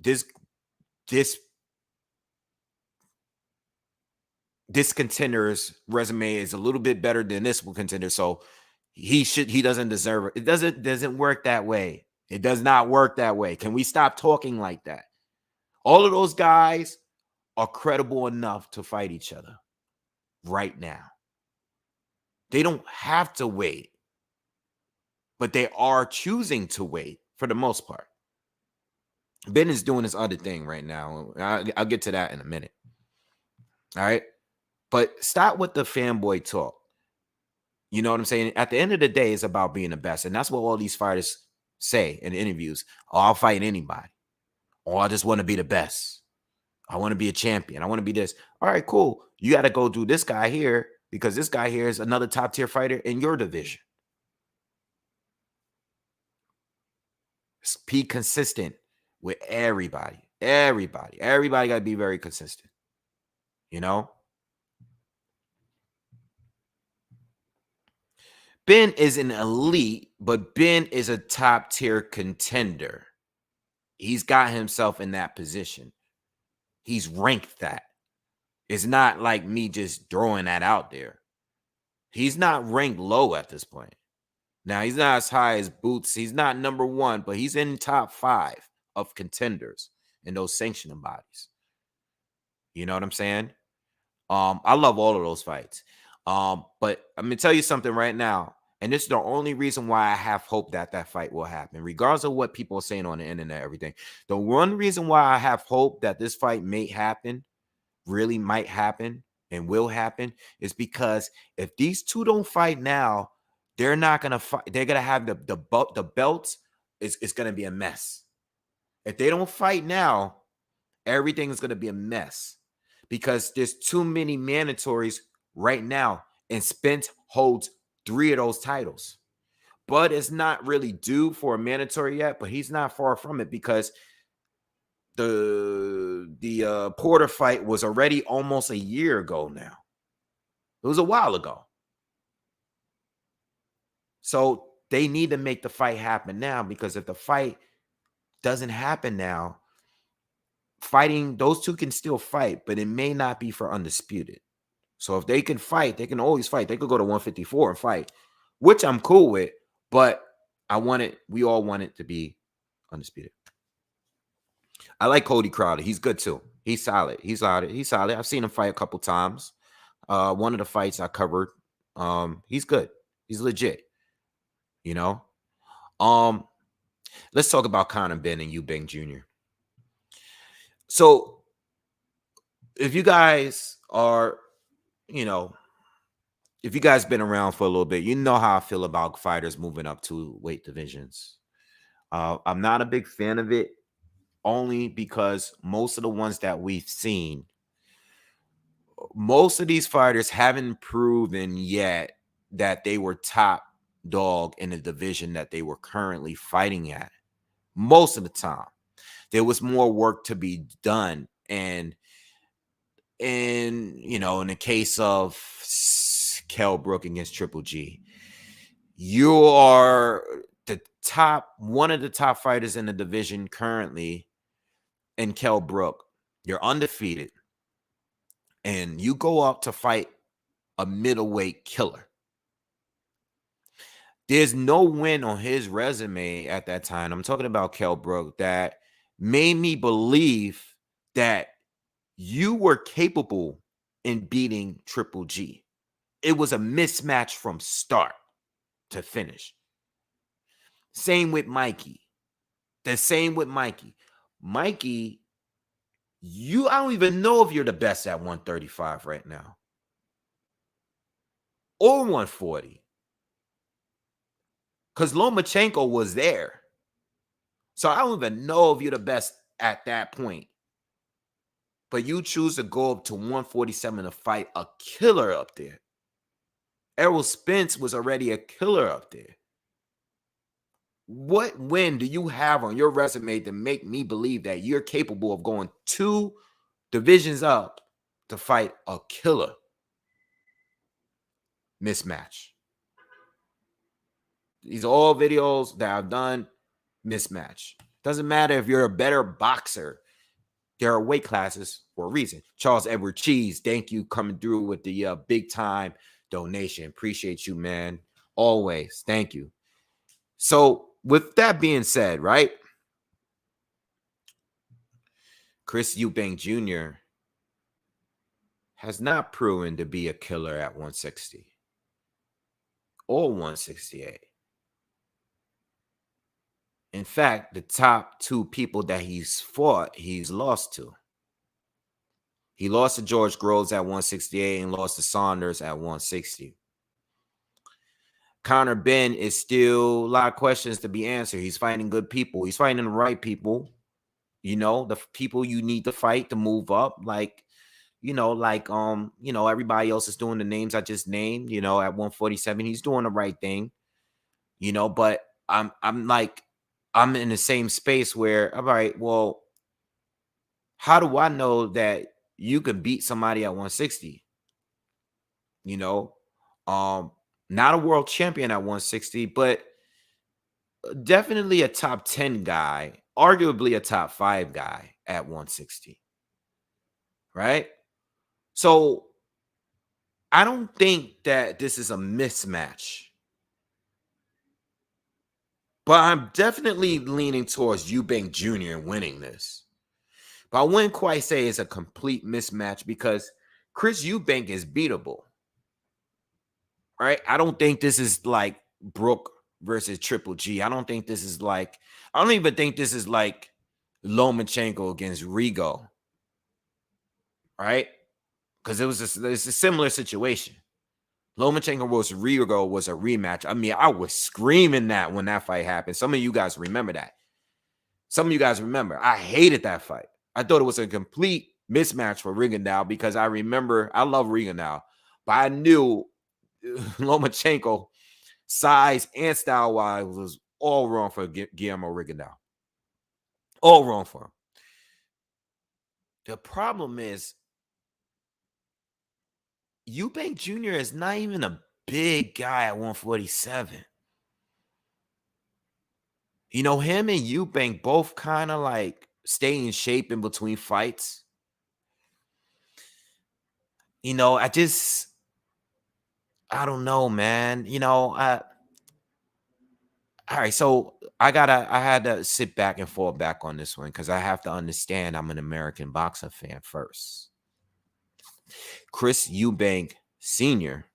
A: this contender's resume is a little bit better than this contender, so he doesn't deserve it. It doesn't work that way. It does not work that way. Can we stop talking like that? All of those guys are credible enough to fight each other right now. They don't have to wait, but they are choosing to wait for the most part. Ben is doing this other thing right now. I'll get to that in a minute. All right. But stop with the fanboy talk. You know what I'm saying? At the end of the day, it's about being the best. And that's what all these fighters say in interviews. Oh, I'll fight anybody. Oh, I just want to be the best. I want to be a champion. I want to be this. All right, cool. You got to go do this guy here because this guy here is another top tier fighter in your division. Be consistent with everybody. Everybody got to be very consistent. You know, Benn is an elite, but Benn is a top tier contender. He's got himself in that position. He's ranked that. It's not like me just throwing that out there. He's not ranked low at this point. Now, he's not as high as Boots. He's not number one, but he's in top 5 of contenders in those sanctioning bodies. You know what I'm saying? I love all of those fights. But I'm going to tell you something right now. And this is the only reason why I have hope that that fight will happen, regardless of what people are saying on the internet, everything. The one reason why I have hope that this fight may happen, really might happen and will happen, is because if these two don't fight now, they're not going to fight. They're going to have the belts. It's going to be a mess. If they don't fight now, everything is going to be a mess because there's too many mandatories right now. And Spence holds 3 of those titles. But it's not really due for a mandatory yet, but he's not far from it because the Porter fight was already almost a year ago now. It was a while ago. So they need to make the fight happen now, because if the fight doesn't happen now, fighting, those two can still fight, but it may not be for undisputed. So if they can fight, they can always fight. They could go to 154 and fight, which I'm cool with, but we all want it to be undisputed. I like Cody Crowder. He's good too. He's solid. He's solid. I've seen him fight a couple times. One of the fights I covered, he's good. He's legit. You know? Let's talk about Conor Benn and Eubank Jr. So if you guys are, if you guys been around for a little bit, you know how I feel about fighters moving up to weight divisions. I'm not a big fan of it, only because most of the ones that we've seen, most of these fighters haven't proven yet that they were top dog in the division that they were currently fighting at. Most of the time, there was more work to be done. And in the case of Kell Brook against Triple G, you are one of the top fighters in the division currently in Kell Brook. You're undefeated. And you go up to fight a middleweight killer. There's no win on his resume at that time. I'm talking about Kell Brook, that made me believe that you were capable in beating Triple G. It was a mismatch from start to finish. Same with Mikey. The same with Mikey. Mikey, I don't even know if you're the best at 135 right now. Or 140. Because Lomachenko was there. So I don't even know if you're the best at that point. But you choose to go up to 147 to fight a killer up there. Errol Spence was already a killer up there. What win do you have on your resume to make me believe that you're capable of going 2 divisions up to fight a killer? Mismatch. These are all videos that I've done. Mismatch. Doesn't matter if you're a better boxer. There are weight classes for a reason. Charles Edward Cheese, thank you, coming through with the big time donation. Appreciate you, man. Always. Thank you. So with that being said, right? Chris Eubank Jr. has not proven to be a killer at 160 or 168. In fact, the top 2 people that he's fought, he's lost to. He lost to George Groves at 168 and lost to Saunders at 160. Conor Benn is still a lot of questions to be answered. He's fighting good people. He's fighting the right people. The people you need to fight to move up. Everybody else is doing the names I just named, at 147. He's doing the right thing. But I'm I'm in the same space where, all right, well, how do I know that you can beat somebody at 160? You know, um, not a world champion at 160, but definitely a top 10 guy, arguably a top 5 guy at 160, right? So I don't think that this is a mismatch, but I'm definitely leaning towards Eubank Jr. winning this. But I wouldn't quite say it's a complete mismatch because Chris Eubank is beatable, right? I don't think this is like Brook versus Triple G. I don't think this is like, I don't even think this is like Lomachenko against Rigo, right? Because it's a similar situation. Lomachenko versus Rigo was a rematch. I mean, I was screaming that when that fight happened. Some of you guys remember that. Some of you guys remember. I hated that fight. I thought it was a complete mismatch for Rigondeaux because I remember, I love Rigondeaux, but I knew Lomachenko size and style-wise was all wrong for Guillermo Rigondeaux. All wrong for him. The problem is Eubank Jr. is not even a big guy at 147. You know, him and Eubank both kind of like stay in shape in between fights. You know, I don't know, man. You know, all right, so I had to sit back and fall back on this one because I have to understand I'm an American boxing fan first. Chris Eubank Sr.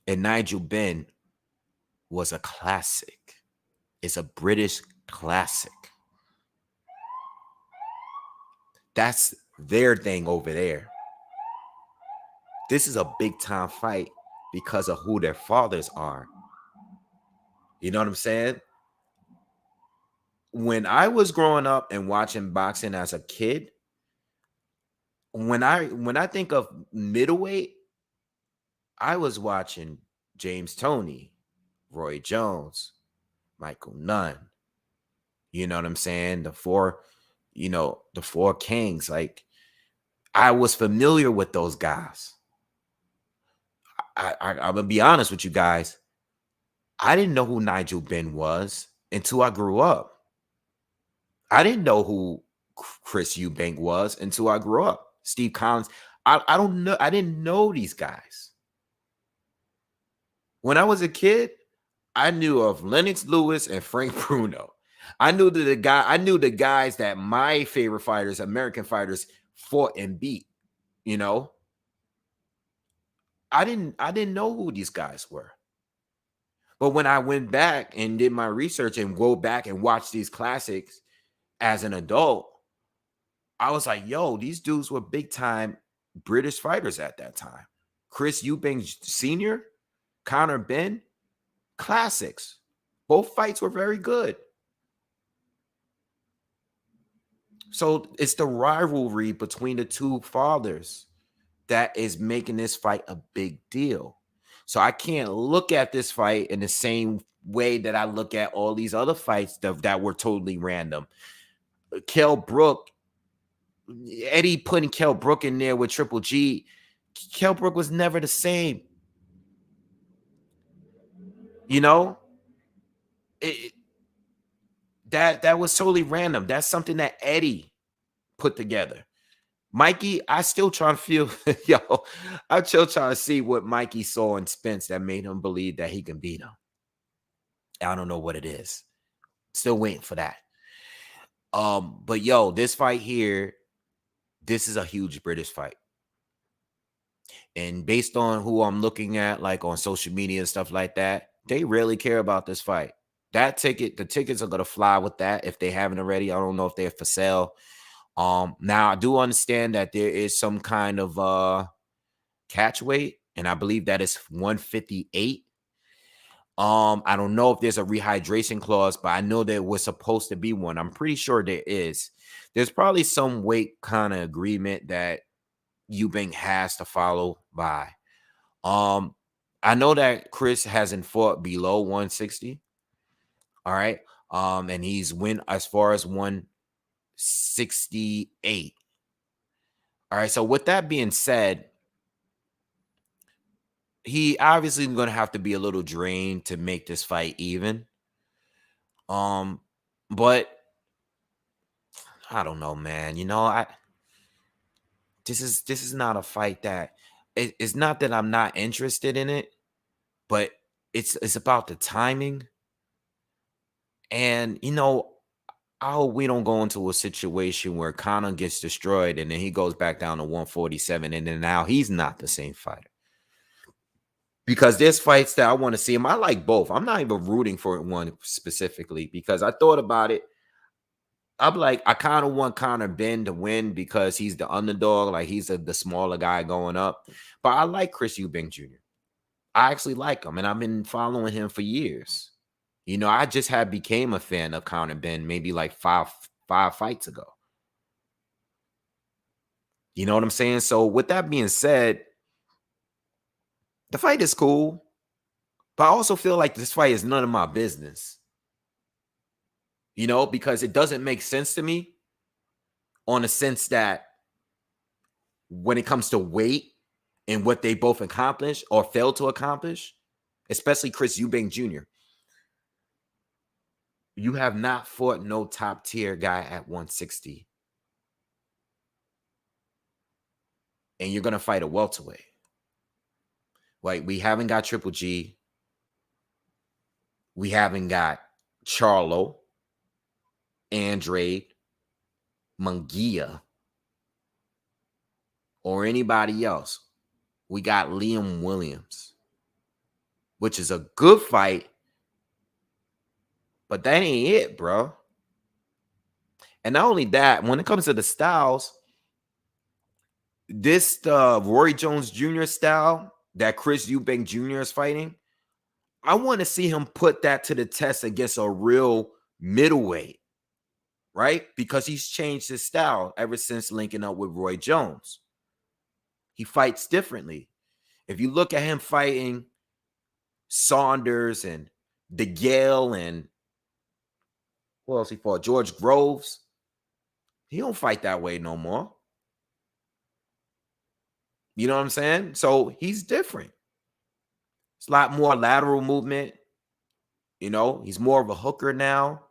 A: and Nigel Benn was a classic. It's a British classic. That's their thing over there. This is a big time fight because of who their fathers are. You know what I'm saying? When I was growing up and watching boxing as a kid, when I think of middleweight, I was watching James Toney, Roy Jones, Michael Nunn. You know what I'm saying? The four kings. Like, I was familiar with those guys. I'm gonna be honest with you guys. I didn't know who Nigel Benn was until I grew up. I didn't know who Chris Eubank was until I grew up. Steve Collins. I don't know. I didn't know these guys. When I was a kid, I knew of Lennox Lewis and Frank Bruno. I knew the guys that my favorite fighters, American fighters, fought and beat. You know, I didn't know who these guys were. But when I went back and did my research and go back and watch these classics as an adult, I was like, yo, these dudes were big time British fighters at that time. Chris Eubank Sr., Conor Benn, classics. Both fights were very good. So it's the rivalry between the two fathers that is making this fight a big deal. So I can't look at this fight in the same way that I look at all these other fights that were totally random. Kell Brook, Eddie putting Kell Brook in there with Triple G. Kell Brook was never the same. You know, that was totally random. That's something that Eddie put together. Mikey, I still trying to feel, I'm still trying to see what Mikey saw in Spence that made him believe that he can beat him. I don't know what it is. Still waiting for that. But this fight here, this is a huge British fight. And based on who I'm looking at, like on social media and stuff like that, they really care about this fight. The tickets are gonna fly with that if they haven't already. I don't know if they're for sale. Now I do understand that there is some kind of catch weight, and I believe that is 158. I don't know if there's a rehydration clause, but I know there was supposed to be one. I'm pretty sure there is. There's probably some weight kind of agreement that Eubank has to follow by. I know that Chris hasn't fought below 160. All right. And he's win as far as 168. All right. So with that being said, he obviously going to have to be a little drained to make this fight even. But I don't know, man. This is not a fight that it's not that I'm not interested in it, but it's about the timing. And I hope we don't go into a situation where Conor gets destroyed and then he goes back down to 147 and then now he's not the same fighter. Because there's fights that I want to see him. I like both. I'm not even rooting for one specifically because I thought about it. I'm like, I kind of want Benn to win because he's the underdog. Like he's the smaller guy going up. But I like Chris Eubank Jr. I actually like him and I've been following him for years. I just became a fan of Benn maybe like five fights ago. You know what I'm saying? So with that being said, the fight is cool, but I also feel like this fight is none of my business. Because it doesn't make sense to me on the sense that when it comes to weight and what they both accomplished or failed to accomplish, especially Chris Eubank Jr., you have not fought no top tier guy at 160. And you're going to fight a welterweight. Like, we haven't got Triple G. We haven't got Charlo, Andrade, Munguia, or anybody else. We got Liam Williams, which is a good fight, but that ain't it, bro. And not only that, when it comes to the styles, this Roy Jones Jr. style that Chris Eubank Jr. is fighting, I want to see him put that to the test against a real middleweight, right? Because he's changed his style ever since linking up with Roy Jones. He fights differently. If you look at him fighting Saunders and DeGale and who else he fought? George Groves. He don't fight that way no more. You know what I'm saying? So he's different. It's a lot more lateral movement. He's more of a hooker now.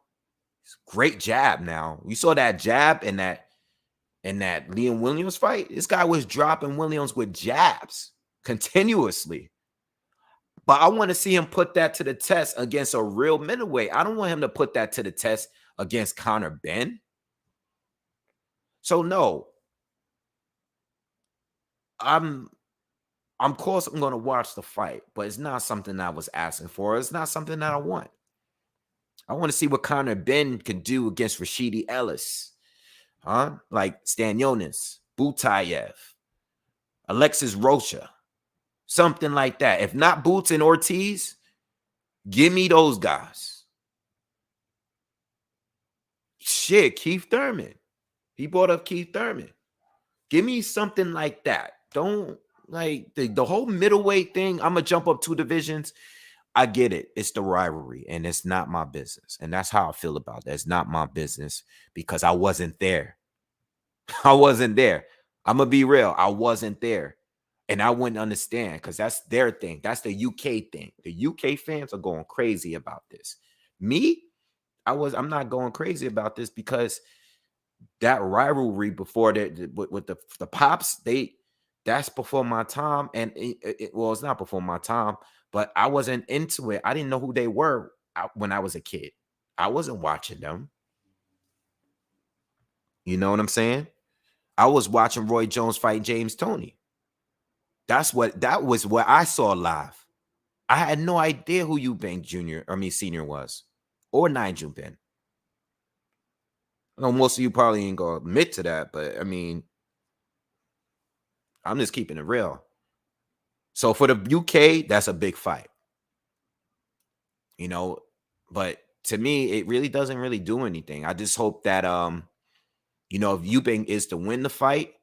A: He's a great jab now. You saw that jab in that Liam Williams fight. This guy was dropping Williams with jabs continuously. But I want to see him put that to the test against a real middleweight. I don't want him to put that to the test against Benn. So no. Of course, I'm going to watch the fight, but it's not something I was asking for. It's not something that I want. I want to see what Benn can do against Rashidi Ellis, like Stanionis, Butayev, Alexis Rocha, something like that. If not Boots and Ortiz, give me those guys. Shit, Keith Thurman. He brought up Keith Thurman. Give me something like that. Don't like the whole middleweight thing. I'm going to jump up 2 divisions. I get it. It's the rivalry and it's not my business. And that's how I feel about that. It's not my business because I wasn't there. I wasn't there. I'm going to be real. I wasn't there. And I wouldn't understand because that's their thing. That's the UK thing. The UK fans are going crazy about this. Me, I'm not going crazy about this because that rivalry before with the Pops, that's before my time. And it's not before my time, but I wasn't into it. I didn't know who they were when I was a kid. I wasn't watching them. You know what I'm saying? I was watching Roy Jones fight James Toney. That was what I saw live. I had no idea who Eubank Senior was, or Nigel Benn. I know most of you probably ain't gonna admit to that, but I mean, I'm just keeping it real. So for the UK, that's a big fight. But to me, it really doesn't really do anything. I just hope that if Eubank is to win the fight,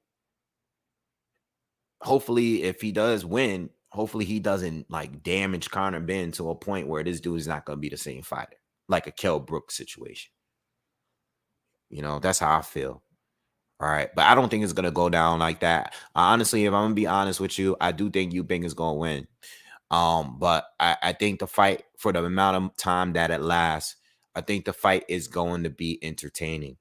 A: hopefully if he does win, hopefully he doesn't like damage Benn to a point where this dude is not gonna be the same fighter. like a Kell Brooks situation. You know, that's how I feel. All right. But I don't think it's going to go down like that. Honestly, if I'm going to be honest with you, I do think Eubank is going to win. But I think the fight, for the amount of time that it lasts, I think the fight is going to be entertaining.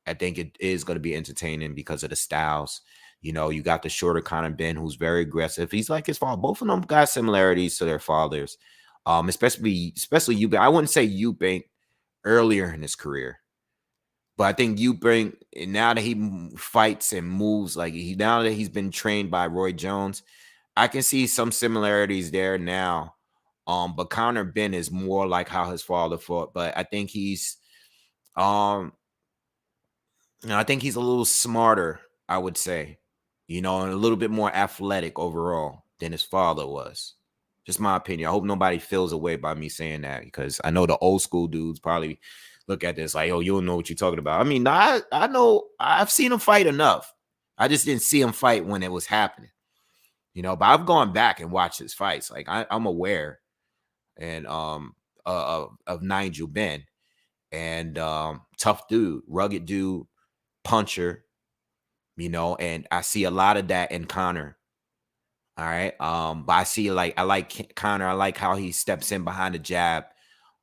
A: I think it is going to be entertaining because of the styles. You know, you got the shorter kind of Ben, who's very aggressive. He's like his father. Both of them got similarities to their fathers. Especially Eubank. I wouldn't say Eubank earlier in his career, but I think Eubank, now that he fights and moves, like now that he's been trained by Roy Jones, I can see some similarities there now. But Conor Benn is more like how his father fought. But I think he's I think he's a little smarter, I would say, and a little bit more athletic overall than his father was. Just my opinion. I hope nobody feels away by me saying that, because I know the old school dudes probably look at this like, oh, you don't know what you're talking about. I mean, I know, I've seen him fight enough. I just didn't see him fight when it was happening, but I've gone back and watched his fights. Like I'm aware and of Nigel Benn, and tough dude, rugged dude, puncher, and I see a lot of that in Conor. All right. But I like Conor. I like how he steps in behind the jab.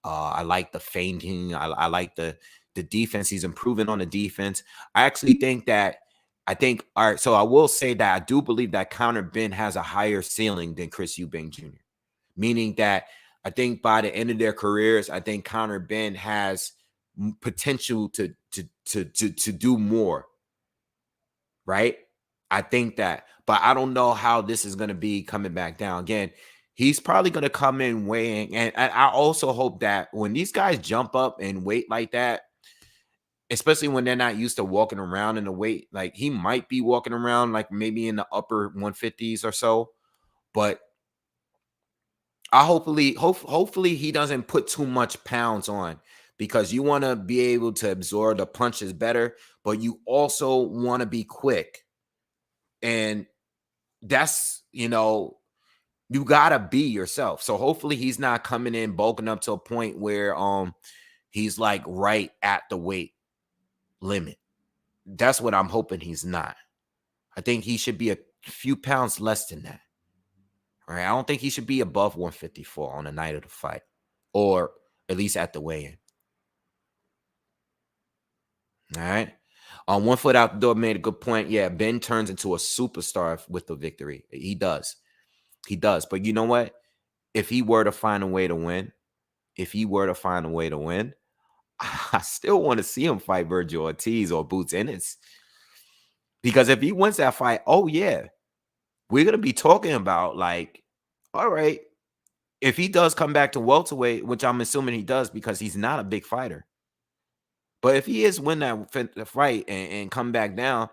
A: I like the feinting. I like the defense. He's improving on the defense. I actually think all right. So I will say that I do believe that Conor Benn has a higher ceiling than Chris Eubank Jr. Meaning that I think by the end of their careers, I think Conor Benn has potential to do more. Right? I think that, but I don't know how this is going to be coming back down. Again, he's probably going to come in weighing. And I also hope that when these guys jump up and weight like that, especially when they're not used to walking around in the weight, like he might be walking around like maybe in the upper 150s or so. But I hopefully he doesn't put too much pounds on, because you want to be able to absorb the punches better, but you also want to be quick. And that's, you gotta be yourself. So hopefully he's not coming in bulking up to a point where he's like right at the weight limit. That's what I'm hoping he's not. I think he should be a few pounds less than that. All right. I don't think he should be above 154 on the night of the fight, or at least at the weigh-in. All right. On One Foot Out the Door made a good point. Yeah, Ben turns into a superstar with the victory. He does. He does. But you know what? If he were to find a way to win, I still want to see him fight Virgil Ortiz or Boots Ennis. Because if he wins that fight, oh yeah, we're going to be talking about like, all right, if he does come back to welterweight, which I'm assuming he does because he's not a big fighter. But if he is win that fight and come back down,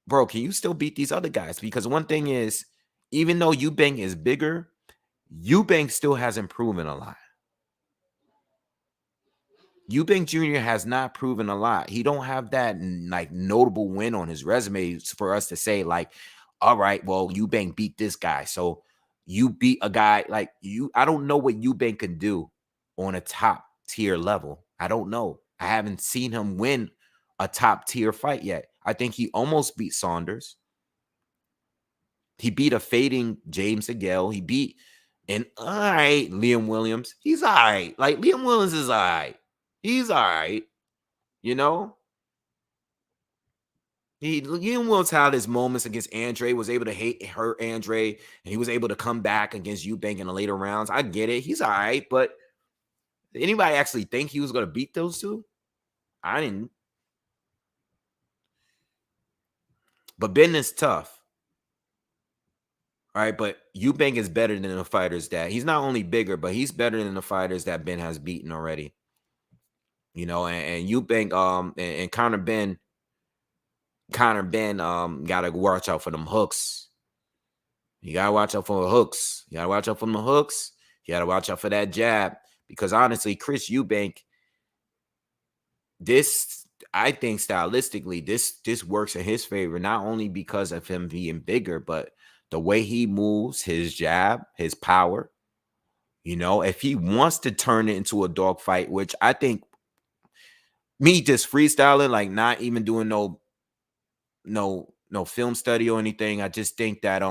A: bro, can you still beat these other guys? Because one thing is, even though Eubank is bigger, Eubank still hasn't proven a lot. Eubank Jr. has not proven a lot. He don't have that like notable win on his resume for us to say like, all right, well, Eubank beat this guy. So you beat a guy like you. I don't know what Eubank can do on a top tier level. I don't know. I haven't seen him win a top tier fight yet. I think he almost beat Saunders. He beat a fading James Hagel. He beat an all right Liam Williams. He's all right. Like Liam Williams is all right. He's all right. Liam Williams had his moments against Andre, was able to hurt Andre, and he was able to come back against Eubank in the later rounds. I get it. He's all right. But did anybody actually think he was going to beat those two? I didn't. But Ben is tough. All right, but Eubank is better than the fighters that he's not only bigger, but he's better than the fighters that Ben has beaten already. And Eubank, and Conor Benn gotta watch out for them hooks. You gotta watch out for the hooks. You gotta watch out for the hooks. You gotta watch out for that jab. Because honestly, Chris Eubank, I think stylistically, this works in his favor, not only because of him being bigger, but the way he moves, his jab, his power. You know, if he wants to turn it into a dogfight, which I think me just freestyling, like not even doing no film study or anything. I just think that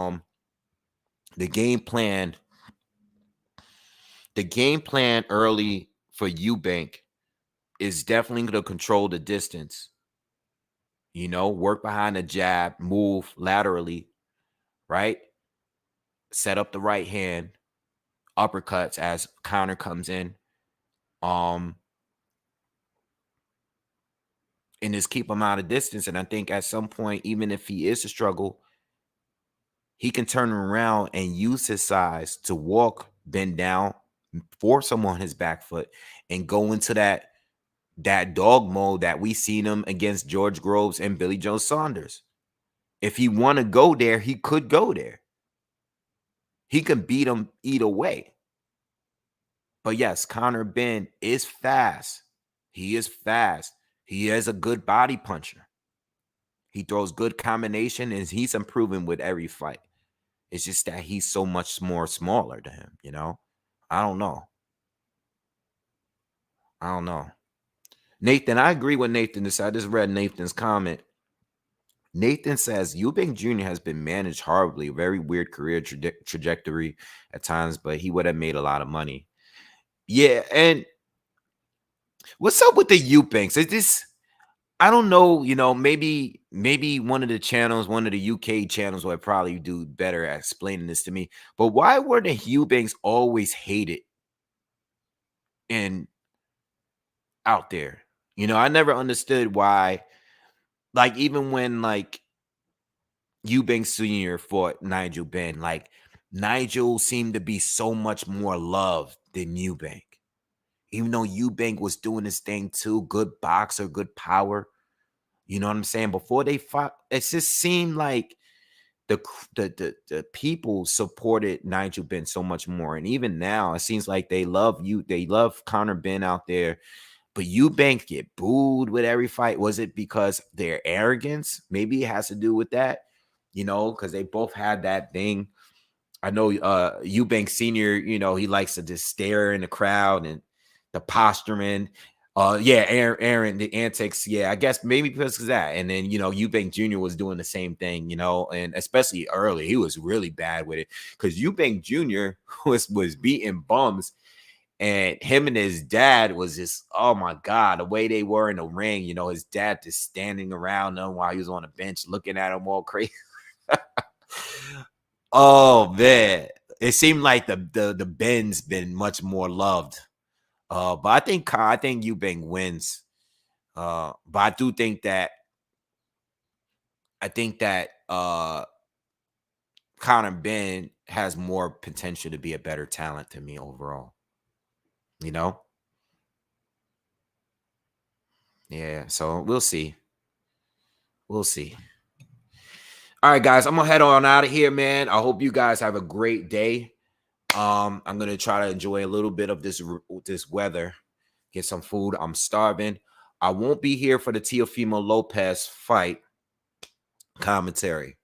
A: the game plan, the game plan early for Eubank is definitely going to control the distance. You know, work behind the jab, move laterally, right? Set up the right hand, uppercuts as counter comes in. And just keep him out of distance. And I think at some point, even if he is to struggle, he can turn around and use his size to walk, bend down, force him on his back foot, and go into that dog mode that we seen him against George Groves and Billy Joe Saunders. If he want to go there, he could go there. He can beat him either way. But yes, Conor Benn is fast. He is fast. He is a good body puncher. He throws good combination, and he's improving with every fight. It's just that he's so much more smaller than him, you know? I don't know. Nathan, I agree with Nathan. I just read Nathan's comment. Nathan says Eubank Jr. has been managed horribly, very weird career trajectory at times, but he would have made a lot of money. Yeah, and what's up with the Eubanks? Is this, I don't know, you know, maybe one of the channels, one of the UK channels would probably do better at explaining this to me. But why were the Eubanks always hated and out there? You know, I never understood why. Like, even when like Eubank Sr. fought Nigel Benn, like Nigel seemed to be so much more loved than Eubank. Even though Eubank was doing his thing too, good boxer, good power. You know what I'm saying? Before they fought, it just seemed like the people supported Nigel Benn so much more. And even now, it seems like they love you. They love Conor Benn out there. But Eubank get booed with every fight. Was it because their arrogance? Maybe it has to do with that, you know, because they both had that thing. I know Eubank Sr., you know, he likes to just stare in the crowd and the posturing. Yeah, Aaron, the antics. Yeah, I guess maybe because of that. And then, you know, Eubank Jr. was doing the same thing, you know, and especially early, he was really bad with it because Eubank Jr. was beating bums. And him and his dad was just, oh my God, the way they were in the ring, you know, his dad just standing around them while he was on the bench looking at him all crazy. Oh man. It seemed like the Ben's been much more loved. But I think Eubank wins. But I do think that Conor Benn has more potential to be a better talent to me overall. You know? Yeah, so we'll see. We'll see. All right, guys, I'm gonna head on out of here, man. I hope you guys have a great day. I'm gonna try to enjoy a little bit of this weather, get some food. I'm starving. I won't be here for the Teofimo Lopez fight commentary.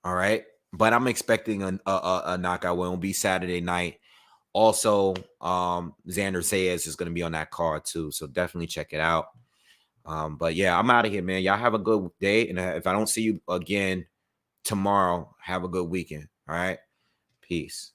A: All right, but I'm expecting a knockout. It won't be Saturday night. Also, Xander Zayas is gonna be on that card too, so definitely check it out. But yeah, I'm out of here, man. Y'all have a good day, and if I don't see you again tomorrow, have a good weekend. All right, peace.